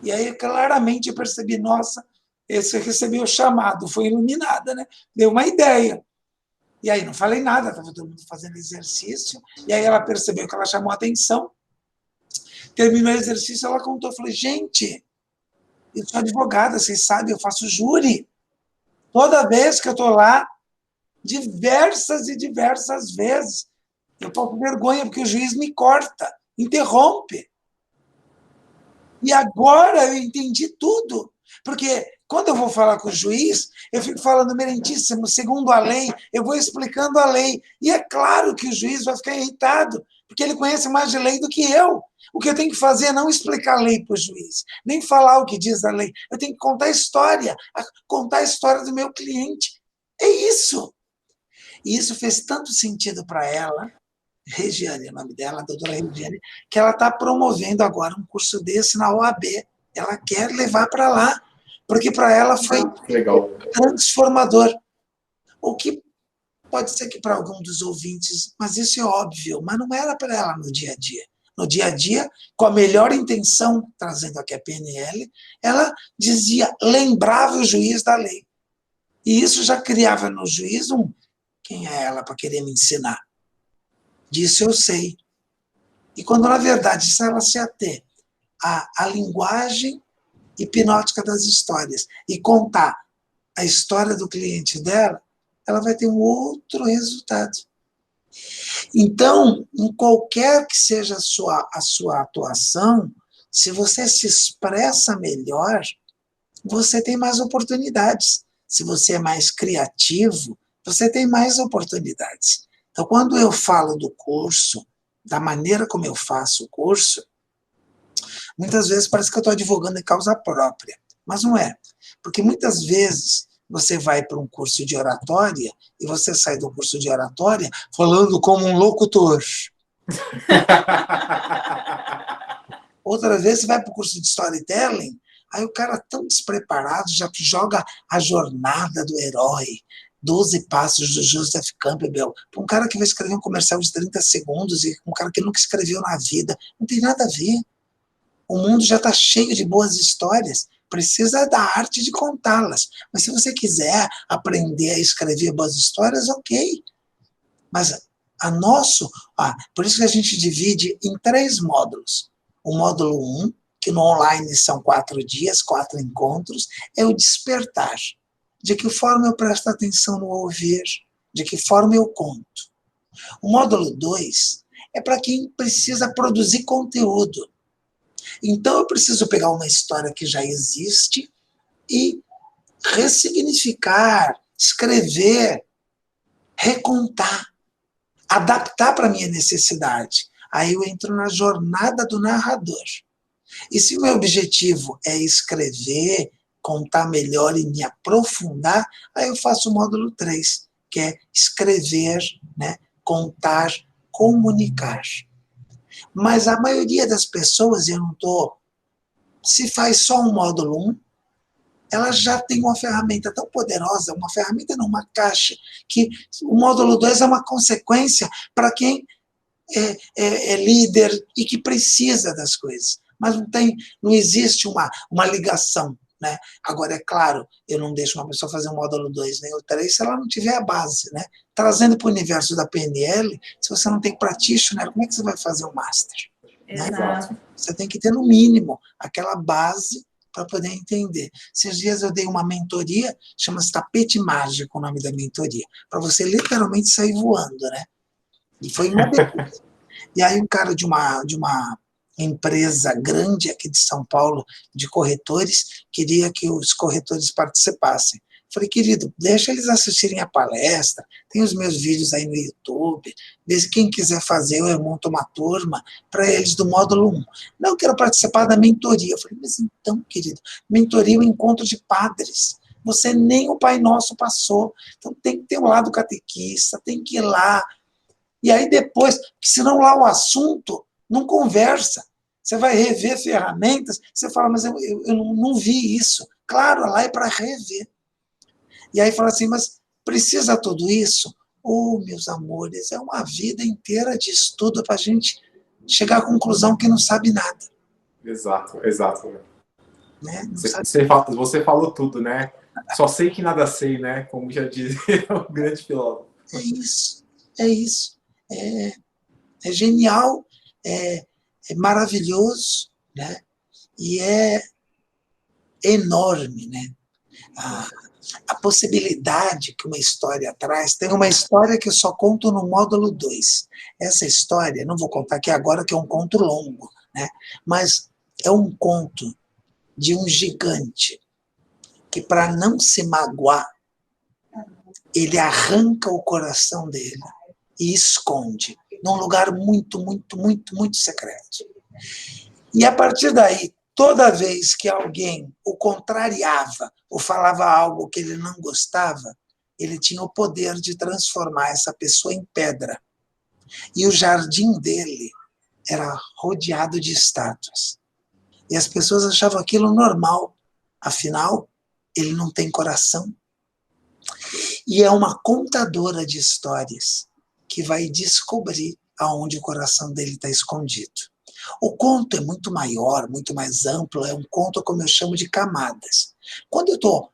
E aí claramente eu percebi, nossa, esse recebeu o chamado, foi iluminada, né? Deu uma ideia. E aí não falei nada, estava todo mundo fazendo exercício, e aí ela percebeu que ela chamou a atenção. Terminou o exercício, ela contou, falou, gente, eu sou advogada, vocês sabem, eu faço júri. Toda vez que eu estou lá, diversas e diversas vezes, eu passo vergonha, porque o juiz me corta, interrompe. E agora eu entendi tudo. Porque quando eu vou falar com o juiz, eu fico falando merentíssimo, segundo a lei, eu vou explicando a lei. E é claro que o juiz vai ficar irritado, porque ele conhece mais de lei do que eu. O que eu tenho que fazer é não explicar a lei para o juiz, nem falar o que diz a lei. Eu tenho que contar a história do meu cliente. É isso. E isso fez tanto sentido para ela, Regiane, é o nome dela, a doutora Regiane, que ela está promovendo agora um curso desse na OAB. Ela quer levar para lá, porque para ela foi transformador. O que pode ser que para algum dos ouvintes, mas isso é óbvio, mas não era para ela no dia a dia. No dia a dia, com a melhor intenção, trazendo aqui a PNL, ela dizia, lembrava o juiz da lei. E isso já criava no juiz quem é ela para querer me ensinar? Disso eu sei. E quando, na verdade, se ela se ater à linguagem hipnótica das histórias e contar a história do cliente dela, ela vai ter um outro resultado. Então, em qualquer que seja a sua atuação, se você se expressa melhor, você tem mais oportunidades. Se você é mais criativo, você tem mais oportunidades. Então, quando eu falo do curso, da maneira como eu faço o curso, muitas vezes parece que eu estou advogando em causa própria, mas não é. Porque muitas vezes você vai para um curso de oratória e você sai do curso de oratória falando como um locutor. Outras vezes você vai para o curso de storytelling, aí o cara tão despreparado já joga a jornada do herói, 12 passos do Joseph Campbell, para um cara que vai escrever um comercial de 30 segundos e um cara que nunca escreveu na vida. Não tem nada a ver. O mundo já está cheio de boas histórias, precisa da arte de contá-las. Mas se você quiser aprender a escrever boas histórias, ok. Mas por isso que a gente divide em 3 módulos. O módulo 1, que no online são 4 dias, 4 encontros, é o despertar. De que forma eu presto atenção no ouvir, de que forma eu conto. O módulo 2 é para quem precisa produzir conteúdo. Então eu preciso pegar uma história que já existe e ressignificar, escrever, recontar, adaptar para a minha necessidade. Aí eu entro na jornada do narrador. E se o meu objetivo é escrever, contar melhor e me aprofundar, aí eu faço o módulo 3, que é escrever, né, contar, comunicar. Mas a maioria das pessoas, se faz só um módulo 1, ela já tem uma ferramenta tão poderosa, uma ferramenta não, uma caixa, que o módulo 2 é uma consequência para quem é líder e que precisa das coisas. Mas não existe uma ligação. Né? Agora, é claro, eu não deixo uma pessoa fazer o módulo 2 nem o 3 se ela não tiver a base. Né? Trazendo para o universo da PNL, se você não tem practitioner, como é que você vai fazer o master? Exato. Né? Você tem que ter, no mínimo, aquela base para poder entender. Esses dias eu dei uma mentoria, chama-se Tapete Mágico o nome da mentoria, para você literalmente sair voando. Né? E foi uma delícia. E aí um cara de uma empresa grande aqui de São Paulo, de corretores, queria que os corretores participassem. Falei, querido, deixa eles assistirem a palestra, tem os meus vídeos aí no YouTube, desde quem quiser fazer, eu monto uma turma para eles do módulo 1. Não, eu quero participar da mentoria. Eu falei, mas então, querido, mentoria é um encontro de padres. Você nem o Pai Nosso passou. Então tem que ter um lado catequista, tem que ir lá. E aí depois, porque senão lá o assunto não conversa. Você vai rever ferramentas, você fala, mas eu não vi isso. Claro, lá é para rever. E aí fala assim, mas precisa tudo isso? Oh, meus amores, é uma vida inteira de estudo para a gente chegar à conclusão que não sabe nada. Exato, exato. Né? Você falou tudo, né? Só sei que nada sei, né? Como já dizia o grande filósofo. É isso, é isso. É genial, é maravilhoso, né? E é enorme, né? A possibilidade que uma história traz. Tem uma história que eu só conto no módulo 2. Essa história, não vou contar aqui agora, que é um conto longo, né? Mas é um conto de um gigante que, para não se magoar, ele arranca o coração dele e esconde num lugar muito, muito, muito, muito secreto. E a partir daí, toda vez que alguém o contrariava ou falava algo que ele não gostava, ele tinha o poder de transformar essa pessoa em pedra. E o jardim dele era rodeado de estátuas. E as pessoas achavam aquilo normal. Afinal, ele não tem coração. E é uma contadora de histórias que vai descobrir aonde o coração dele está escondido. O conto é muito maior, muito mais amplo, é um conto, como eu chamo, de camadas. Quando eu estou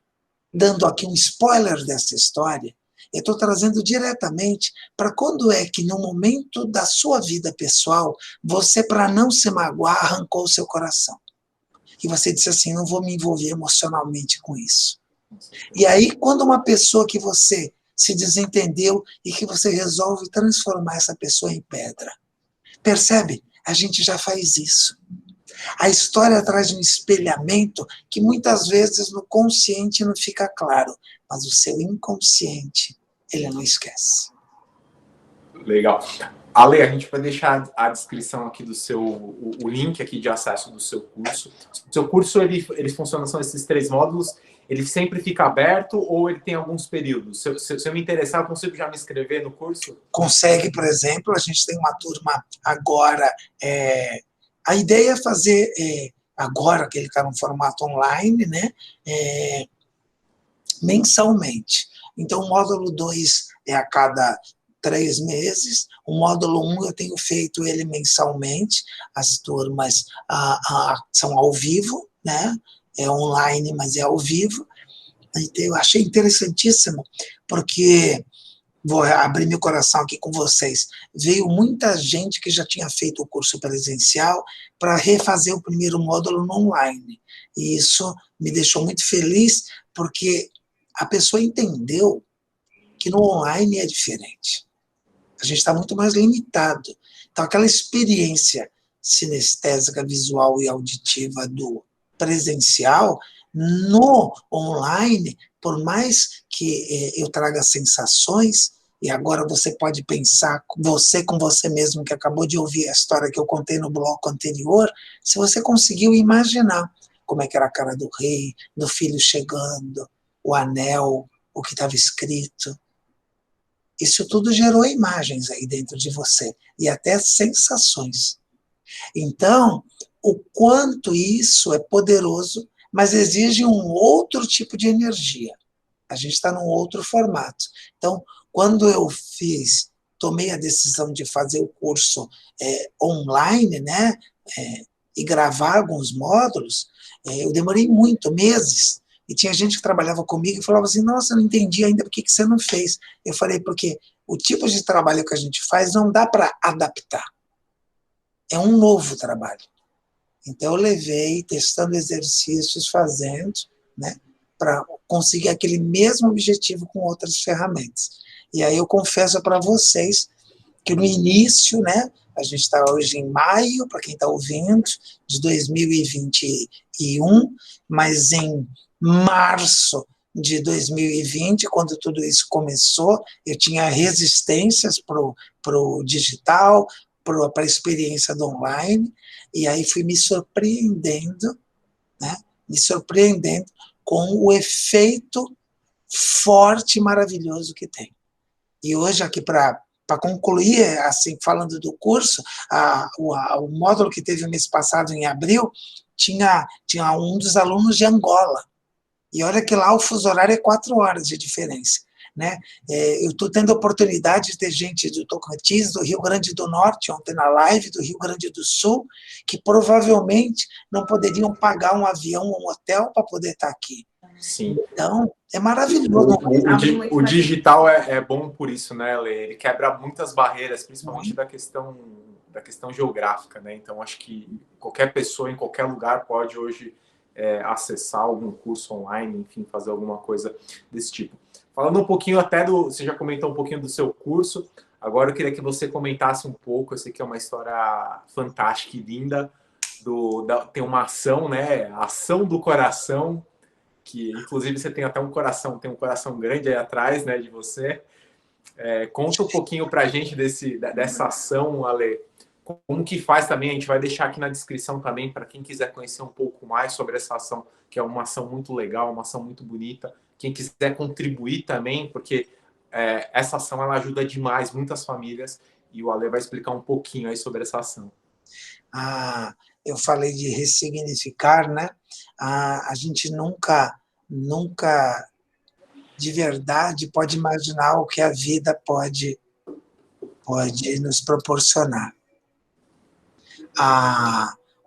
dando aqui um spoiler dessa história, eu estou trazendo diretamente para quando é que, no momento da sua vida pessoal, você, para não se magoar, arrancou o seu coração. E você disse assim, não vou me envolver emocionalmente com isso. E aí, quando uma pessoa que você se desentendeu e que você resolve transformar essa pessoa em pedra, percebe? A gente já faz isso. A história traz um espelhamento que muitas vezes no consciente não fica claro, mas o seu inconsciente, ele não esquece. Legal. Ale, a gente vai deixar a descrição aqui do seu, o link aqui de acesso do seu curso. O seu curso, ele funciona, são esses 3 módulos, ele sempre fica aberto ou ele tem alguns períodos? Se eu me interessar, eu consigo já me inscrever no curso? Consegue, por exemplo, a gente tem uma turma agora, a ideia é fazer, agora que ele está no formato online, né, mensalmente. Então, o módulo 2 é a cada 3 meses, o módulo 1 eu tenho feito ele mensalmente, as turmas são ao vivo, né? É online, mas é ao vivo. Então, eu achei interessantíssimo, porque, vou abrir meu coração aqui com vocês, veio muita gente que já tinha feito o curso presencial para refazer o primeiro módulo no online. E isso me deixou muito feliz, porque a pessoa entendeu que no online é diferente. A gente está muito mais limitado. Então, aquela experiência sinestésica, visual e auditiva do presencial, no online, por mais que eu traga sensações, e agora você pode pensar, você com você mesmo, que acabou de ouvir a história que eu contei no bloco anterior, se você conseguiu imaginar como é que era a cara do rei, do filho chegando, o anel, o que estava escrito. Isso tudo gerou imagens aí dentro de você, e até sensações. Então, o quanto isso é poderoso, mas exige um outro tipo de energia. A gente está num outro formato. Então, quando eu tomei a decisão de fazer o curso online, né, e gravar alguns módulos, eu demorei muito, meses. E tinha gente que trabalhava comigo e falava assim, nossa, eu não entendi ainda por que você não fez. Eu falei, porque o tipo de trabalho que a gente faz não dá para adaptar. É um novo trabalho. Então, eu levei, testando exercícios, fazendo, né, para conseguir aquele mesmo objetivo com outras ferramentas. E aí eu confesso para vocês que no início, né, A gente está hoje em maio, para quem está ouvindo, de 2021, mas em março de 2020, quando tudo isso começou, eu tinha resistências para o digital, para a experiência do online, e aí fui me surpreendendo, né? Me surpreendendo com o efeito forte e maravilhoso que tem. E hoje, aqui para concluir, assim, falando do curso, o módulo que teve o mês passado, em abril, tinha um dos alunos de Angola. E olha que lá o fuso horário é 4 horas de diferença. Né? Eu estou tendo a oportunidade de ter gente do Tocantins, do Rio Grande do Norte, ontem na live, do Rio Grande do Sul, que provavelmente não poderiam pagar um avião ou um hotel para poder estar aqui. Sim. Então, é maravilhoso. O digital é bom por isso, né, Lê? Ele quebra muitas barreiras, principalmente da questão geográfica, né? Então, acho que qualquer pessoa, em qualquer lugar, pode hoje acessar algum curso online, enfim, fazer alguma coisa desse tipo. Falando um pouquinho até você já comentou um pouquinho do seu curso, agora eu queria que você comentasse um pouco, eu sei que é uma história fantástica e linda, tem uma ação, né? A Ação do Coração, que inclusive você tem até um coração grande aí atrás, né, de você. Conta um pouquinho pra gente dessa ação, Ale. Como que faz também, a gente vai deixar aqui na descrição também, para quem quiser conhecer um pouco mais sobre essa ação, que é uma ação muito legal, uma ação muito bonita. Quem quiser contribuir também, porque essa ação ela ajuda demais muitas famílias, e o Ale vai explicar um pouquinho aí sobre essa ação. Eu falei de ressignificar, né? A gente nunca de verdade pode imaginar o que a vida pode nos proporcionar.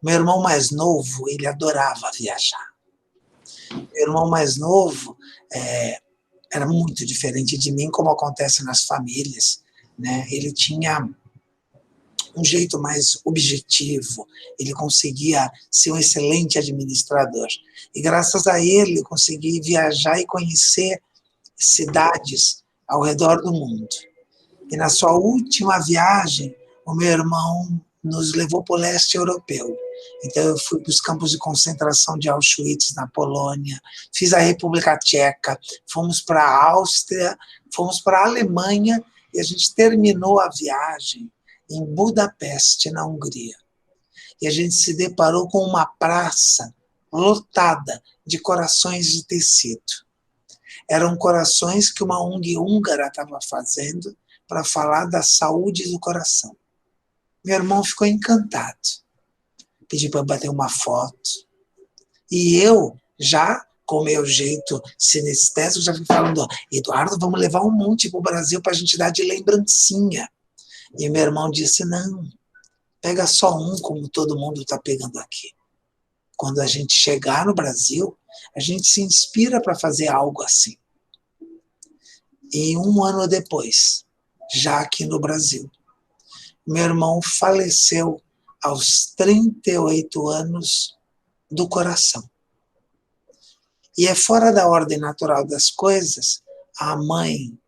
Meu irmão mais novo, ele adorava viajar. Meu irmão mais novo era muito diferente de mim, como acontece nas famílias, né? Ele tinha um jeito mais objetivo, ele conseguia ser um excelente administrador. E graças a ele, consegui viajar e conhecer cidades ao redor do mundo. E na sua última viagem, o meu irmão nos levou para o leste europeu. Então eu fui para os campos de concentração de Auschwitz, na Polônia, fiz a República Tcheca, fomos para a Áustria, fomos para a Alemanha, e a gente terminou a viagem em Budapeste, na Hungria. E a gente se deparou com uma praça lotada de corações de tecido. Eram corações que uma ONG húngara estava fazendo para falar da saúde do coração. Meu irmão ficou encantado. Pediu para bater uma foto. E eu, já com o meu jeito sinestésico, já fui falando: Eduardo, vamos levar um monte para o Brasil para a gente dar de lembrancinha. E meu irmão disse: não, pega só um, como todo mundo está pegando aqui. Quando a gente chegar no Brasil, a gente se inspira para fazer algo assim. E 1 ano depois, já aqui no Brasil, meu irmão faleceu aos 38 anos do coração. E é fora da ordem natural das coisas a mãe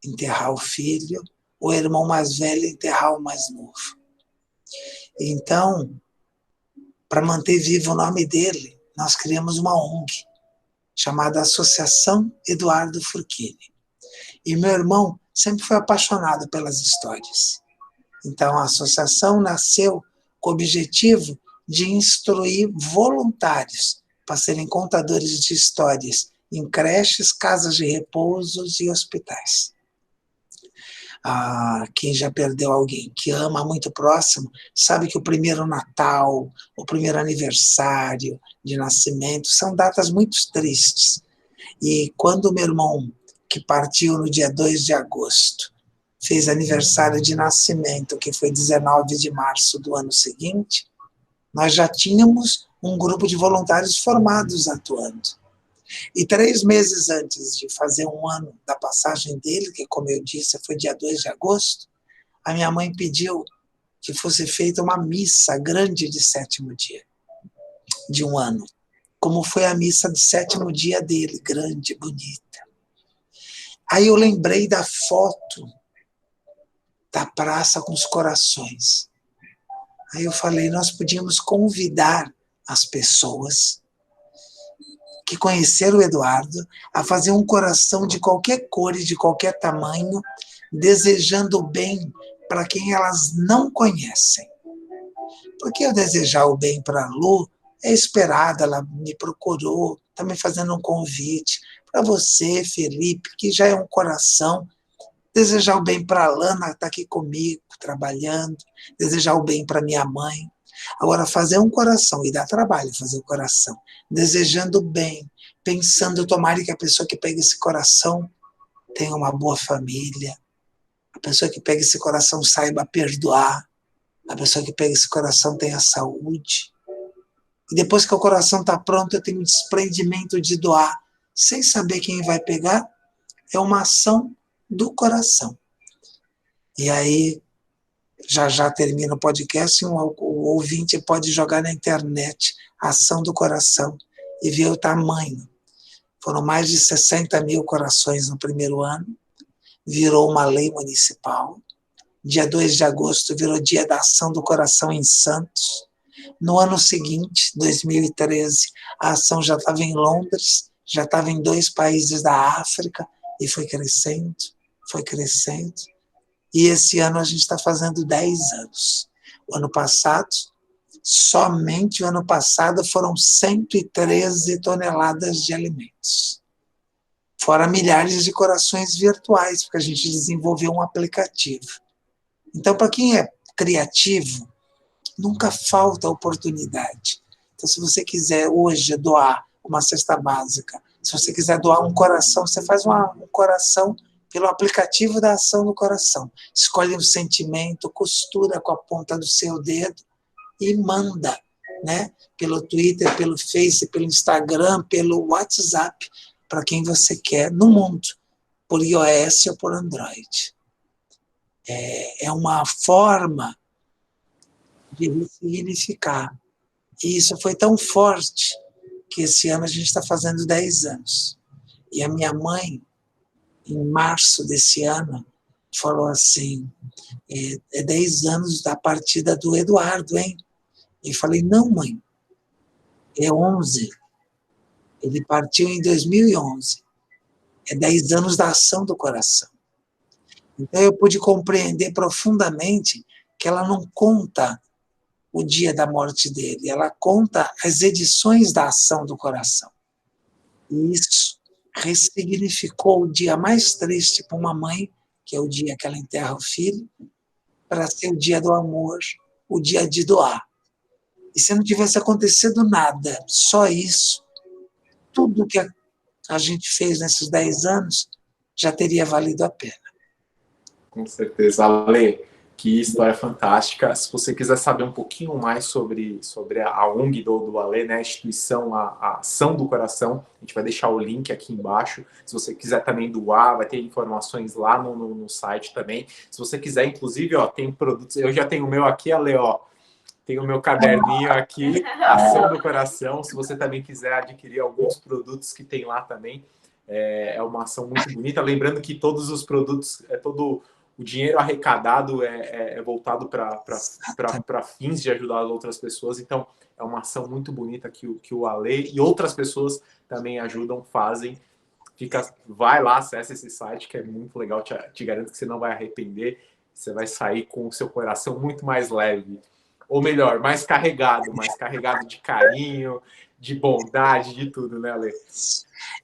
enterrar o filho, o irmão mais velho enterrar o mais novo. Então, para manter vivo o nome dele, nós criamos uma ONG, chamada Associação Eduardo Furquini. E meu irmão sempre foi apaixonado pelas histórias. Então, a associação nasceu com o objetivo de instruir voluntários para serem contadores de histórias em creches, casas de repouso e hospitais. Quem já perdeu alguém que ama muito próximo, sabe que o primeiro Natal, o primeiro aniversário de nascimento, são datas muito tristes. E quando meu irmão, que partiu no dia 2 de agosto, fez aniversário de nascimento, que foi 19 de março do ano seguinte, nós já tínhamos um grupo de voluntários formados atuando. E 3 meses antes de fazer 1 ano da passagem dele, que, como eu disse, foi dia 2 de agosto, a minha mãe pediu que fosse feita uma missa grande de 7º dia, de 1 ano, como foi a missa de 7º dia dele, grande, bonita. Aí eu lembrei da foto da Praça com os Corações. Aí eu falei, nós podíamos convidar as pessoas que conheceram o Eduardo a fazer um coração de qualquer cor e de qualquer tamanho, desejando o bem para quem elas não conhecem. Porque eu desejar o bem para a Lu é esperado, ela me procurou, está me fazendo um convite. Para você, Felipe, que já é um coração, desejar o bem para a Lana, que está aqui comigo, trabalhando, desejar o bem para minha mãe. Agora, fazer um coração, e dá trabalho fazer o coração, desejando o bem, pensando, tomara que a pessoa que pega esse coração tenha uma boa família, a pessoa que pega esse coração saiba perdoar, a pessoa que pega esse coração tenha saúde. E depois que o coração está pronto, eu tenho um desprendimento de doar, sem saber quem vai pegar, é uma ação do coração. E aí, já termina o podcast, o ouvinte pode jogar na internet a ação do coração e ver o tamanho. Foram mais de 60 mil corações no primeiro ano, virou uma lei municipal. Dia 2 de agosto virou dia da ação do coração em Santos. No ano seguinte, 2013, a ação já estava em Londres, já estava em 2 países da África e foi crescendo, foi crescendo. E esse ano a gente está fazendo 10 anos. O ano passado, somente o ano passado, foram 113 toneladas de alimentos. Fora milhares de corações virtuais, porque a gente desenvolveu um aplicativo. Então, para quem é criativo, nunca falta oportunidade. Então, se você quiser hoje doar uma cesta básica, se você quiser doar um coração, você faz um coração pelo aplicativo da ação do coração. Escolhe um sentimento, costura com a ponta do seu dedo e manda, né? Pelo Twitter, pelo Face, pelo Instagram, pelo WhatsApp, para quem você quer no mundo, por iOS ou por Android. É uma forma de ressignificar. E isso foi tão forte que esse ano a gente está fazendo 10 anos. E a minha mãe, em março desse ano, falou assim, 10 anos da partida do Eduardo, hein? E falei, não, mãe, é 11. Ele partiu em 2011. É 10 anos da ação do coração. Então eu pude compreender profundamente que ela não conta o dia da morte dele, ela conta as edições da ação do coração. E isso ressignificou o dia mais triste para uma mãe, que é o dia que ela enterra o filho, para ser o dia do amor, o dia de doar. E se não tivesse acontecido nada, só isso, tudo que a gente fez nesses 10 anos já teria valido a pena. Com certeza, Ale, que história fantástica. Se você quiser saber um pouquinho mais sobre a ONG do Ale, né, a instituição, a Ação do Coração, a gente vai deixar o link aqui embaixo. Se você quiser também doar, vai ter informações lá no site também. Se você quiser, inclusive, ó, tem produtos, eu já tenho o meu aqui, Ale, ó, tem o meu caderninho aqui, Ação do Coração. Se você também quiser adquirir alguns produtos que tem lá também, é uma ação muito bonita. Lembrando que todos os produtos, todo o dinheiro arrecadado é voltado para fins de ajudar as outras pessoas. Então, é uma ação muito bonita que o Ale e outras pessoas também ajudam, fazem. Vai lá, acessa esse site, que é muito legal. Te garanto que você não vai arrepender. Você vai sair com o seu coração muito mais leve. Ou melhor, mais carregado de carinho, de bondade, de tudo, né, Ale?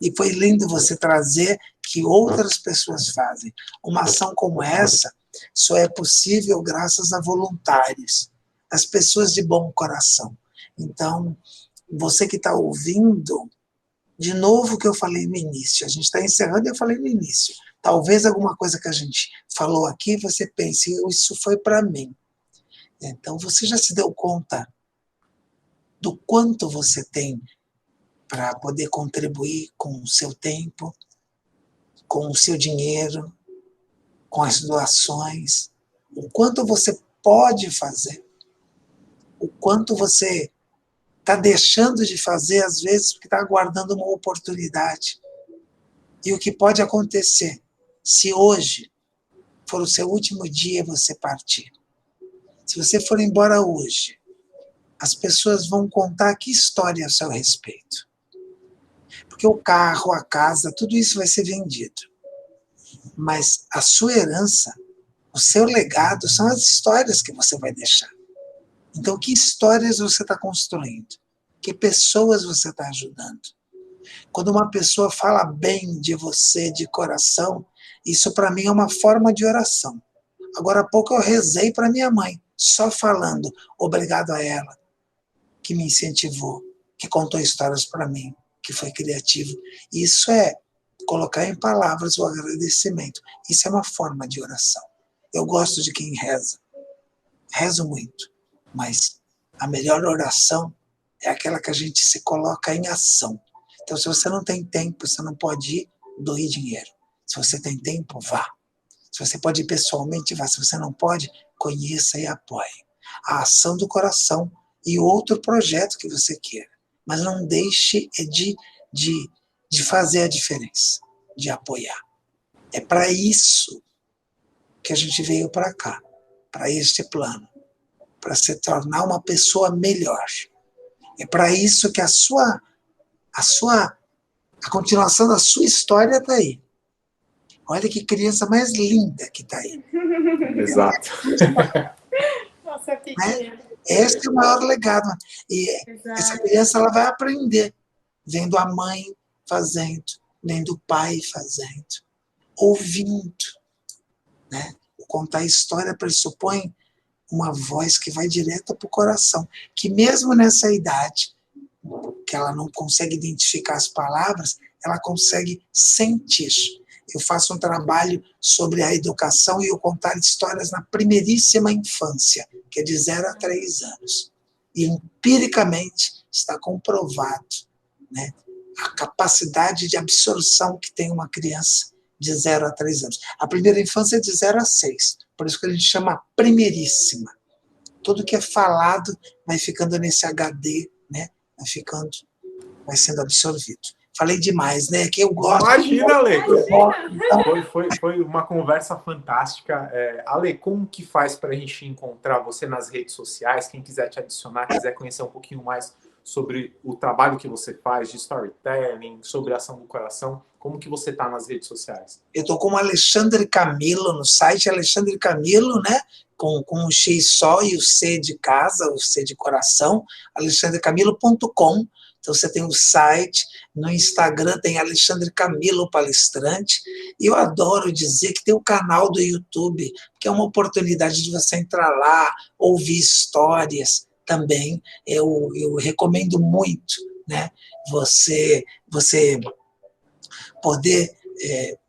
E foi lindo você trazer que outras pessoas fazem. Uma ação como essa só é possível graças a voluntários, as pessoas de bom coração. Então, você que está ouvindo, de novo o que eu falei no início, a gente está encerrando e eu falei no início. Talvez alguma coisa que a gente falou aqui, você pense, isso foi para mim. Então, você já se deu conta do quanto você tem para poder contribuir com o seu tempo, com o seu dinheiro, com as doações, o quanto você pode fazer, o quanto você está deixando de fazer, às vezes, porque está aguardando uma oportunidade. E o que pode acontecer se hoje for o seu último dia e você partir, se você for embora hoje, as pessoas vão contar que história a seu respeito. Porque o carro, a casa, tudo isso vai ser vendido. Mas a sua herança, o seu legado, são as histórias que você vai deixar. Então, que histórias você está construindo? Que pessoas você está ajudando? Quando uma pessoa fala bem de você, de coração, isso para mim é uma forma de oração. Agora há pouco eu rezei para minha mãe, só falando obrigado a ela, que me incentivou, que contou histórias para mim, que foi criativo. Isso é colocar em palavras o agradecimento. Isso é uma forma de oração. Eu gosto de quem reza. Rezo muito. Mas a melhor oração é aquela que a gente se coloca em ação. Então, se você não tem tempo, você não pode ir, doe dinheiro. Se você tem tempo, vá. Se você pode ir pessoalmente, vá. Se você não pode, conheça e apoie. A ação do coração e outro projeto que você queira. Mas não deixe de fazer a diferença, de apoiar. É para isso que a gente veio para cá, para este plano, para se tornar uma pessoa melhor. É para isso que a continuação da sua história está aí. Olha que criança mais linda que está aí. Exato. Nossa, pequena. Né? Esse é o maior legado. E essa criança ela vai aprender vendo a mãe fazendo, vendo o pai fazendo, ouvindo. Né? Contar a história pressupõe uma voz que vai direto para o coração, que mesmo nessa idade, que ela não consegue identificar as palavras, ela consegue sentir. Eu faço um trabalho sobre a educação e eu contar histórias na primeiríssima infância, que é de 0 a 3 anos. E empiricamente está comprovado, né, a capacidade de absorção que tem uma criança de 0 a 3 anos. A primeira infância é de 0 a 6, por isso que a gente chama primeiríssima. Tudo que é falado vai ficando nesse HD, né, vai sendo absorvido. Falei demais, né? Que eu gosto. Imagina, Ale! Foi uma conversa fantástica. Ale, como que faz para a gente encontrar você nas redes sociais? Quem quiser te adicionar, quiser conhecer um pouquinho mais sobre o trabalho que você faz de storytelling, sobre a ação do coração, como que você está nas redes sociais? Eu estou como Alexandre Camilo, no site Alexandre Camilo, né? Com um X só e o C de casa, o C de coração, alexandrecamilo.com. Então você tem o site, no Instagram tem Alexandre Camilo Palestrante, e eu adoro dizer que tem o canal do YouTube, que é uma oportunidade de você entrar lá, ouvir histórias também. Eu recomendo muito, né? Você poder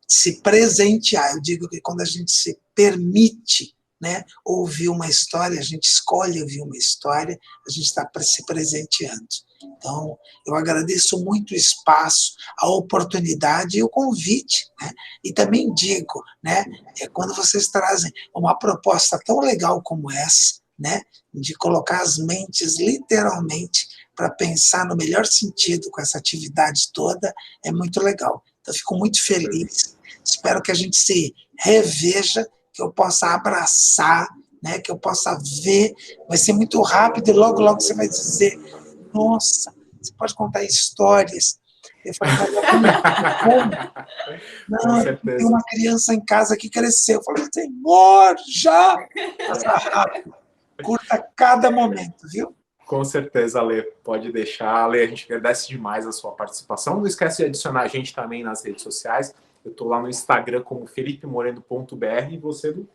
se presentear. Eu digo que quando a gente se permite, né, ouvir uma história, a gente escolhe ouvir uma história, a gente está se presenteando. Então, eu agradeço muito o espaço, a oportunidade e o convite, né? E também digo, né, quando vocês trazem uma proposta tão legal como essa, né, de colocar as mentes literalmente para pensar no melhor sentido com essa atividade toda, é muito legal. Então, fico muito feliz. Espero que a gente se reveja, que eu possa abraçar, né, que eu possa ver. Vai ser muito rápido e logo, logo você vai dizer: nossa, você pode contar histórias. Eu falei: não, tem uma criança em casa que cresceu. Eu falei: Senhor, já! Passa rápido. Curta cada momento, viu? Com certeza, Ale, pode deixar. Ale, a gente agradece demais a sua participação. Não esquece de adicionar a gente também nas redes sociais. Eu estou lá no Instagram como felipemoreno.br e você, Lu?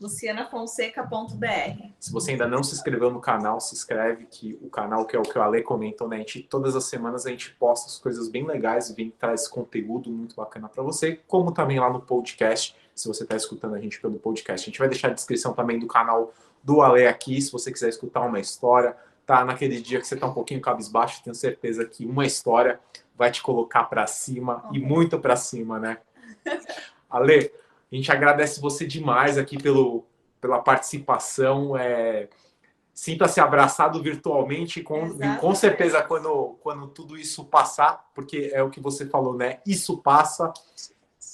lucianafonseca.br. Se você ainda não se inscreveu no canal, se inscreve, que o canal, que é o que o Ale comentou, né? Todas as semanas a gente posta as coisas bem legais, vem traz conteúdo muito bacana para você, como também lá no podcast, se você está escutando a gente pelo podcast. A gente vai deixar a descrição também do canal do Ale aqui, se você quiser escutar uma história, tá naquele dia que você tá um pouquinho cabisbaixo, tenho certeza que uma história vai te colocar para cima, e muito para cima, né? Ale, a gente agradece você demais aqui pela participação. Sinta-se abraçado virtualmente, com certeza quando tudo isso passar, porque é o que você falou, né? Isso passa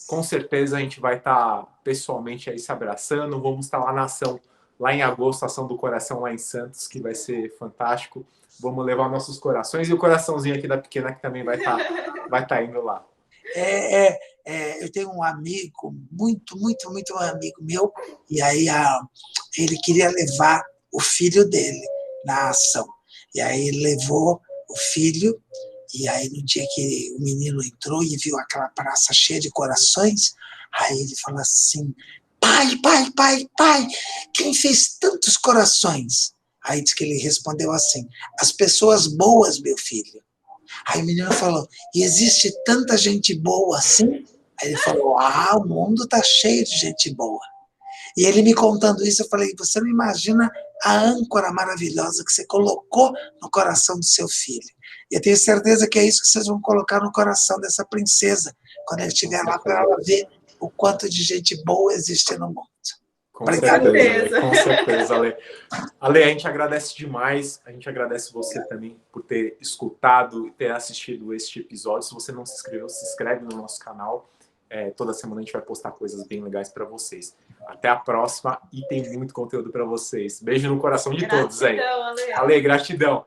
Com certeza a gente vai estar pessoalmente aí se abraçando. Vamos estar lá na ação, lá em agosto, a Ação do Coração lá em Santos, que vai ser fantástico. Vamos levar nossos corações e o coraçãozinho aqui da pequena que também vai estar indo lá. Eu tenho um amigo, muito amigo meu, e aí ele queria levar o filho dele na ação. E aí ele levou o filho, e aí no dia que o menino entrou e viu aquela praça cheia de corações, aí ele falou assim, pai, quem fez tantos corações? Aí diz que ele respondeu assim, as pessoas boas, meu filho. Aí o menino falou, e existe tanta gente boa assim? Aí ele falou, o mundo está cheio de gente boa. E ele me contando isso, eu falei, você não imagina a âncora maravilhosa que você colocou no coração do seu filho. E eu tenho certeza que é isso que vocês vão colocar no coração dessa princesa, quando ele estiver lá, para ela ver o quanto de gente boa existe no mundo. Com certeza, Ale. Ale, a gente agradece demais, a gente agradece você também por ter escutado e ter assistido este episódio. Se você não se inscreveu, se inscreve no nosso canal. Toda semana a gente vai postar coisas bem legais para vocês. Até a próxima e tem muito conteúdo para vocês. Beijo no coração de todos aí. Ale. Ale, gratidão.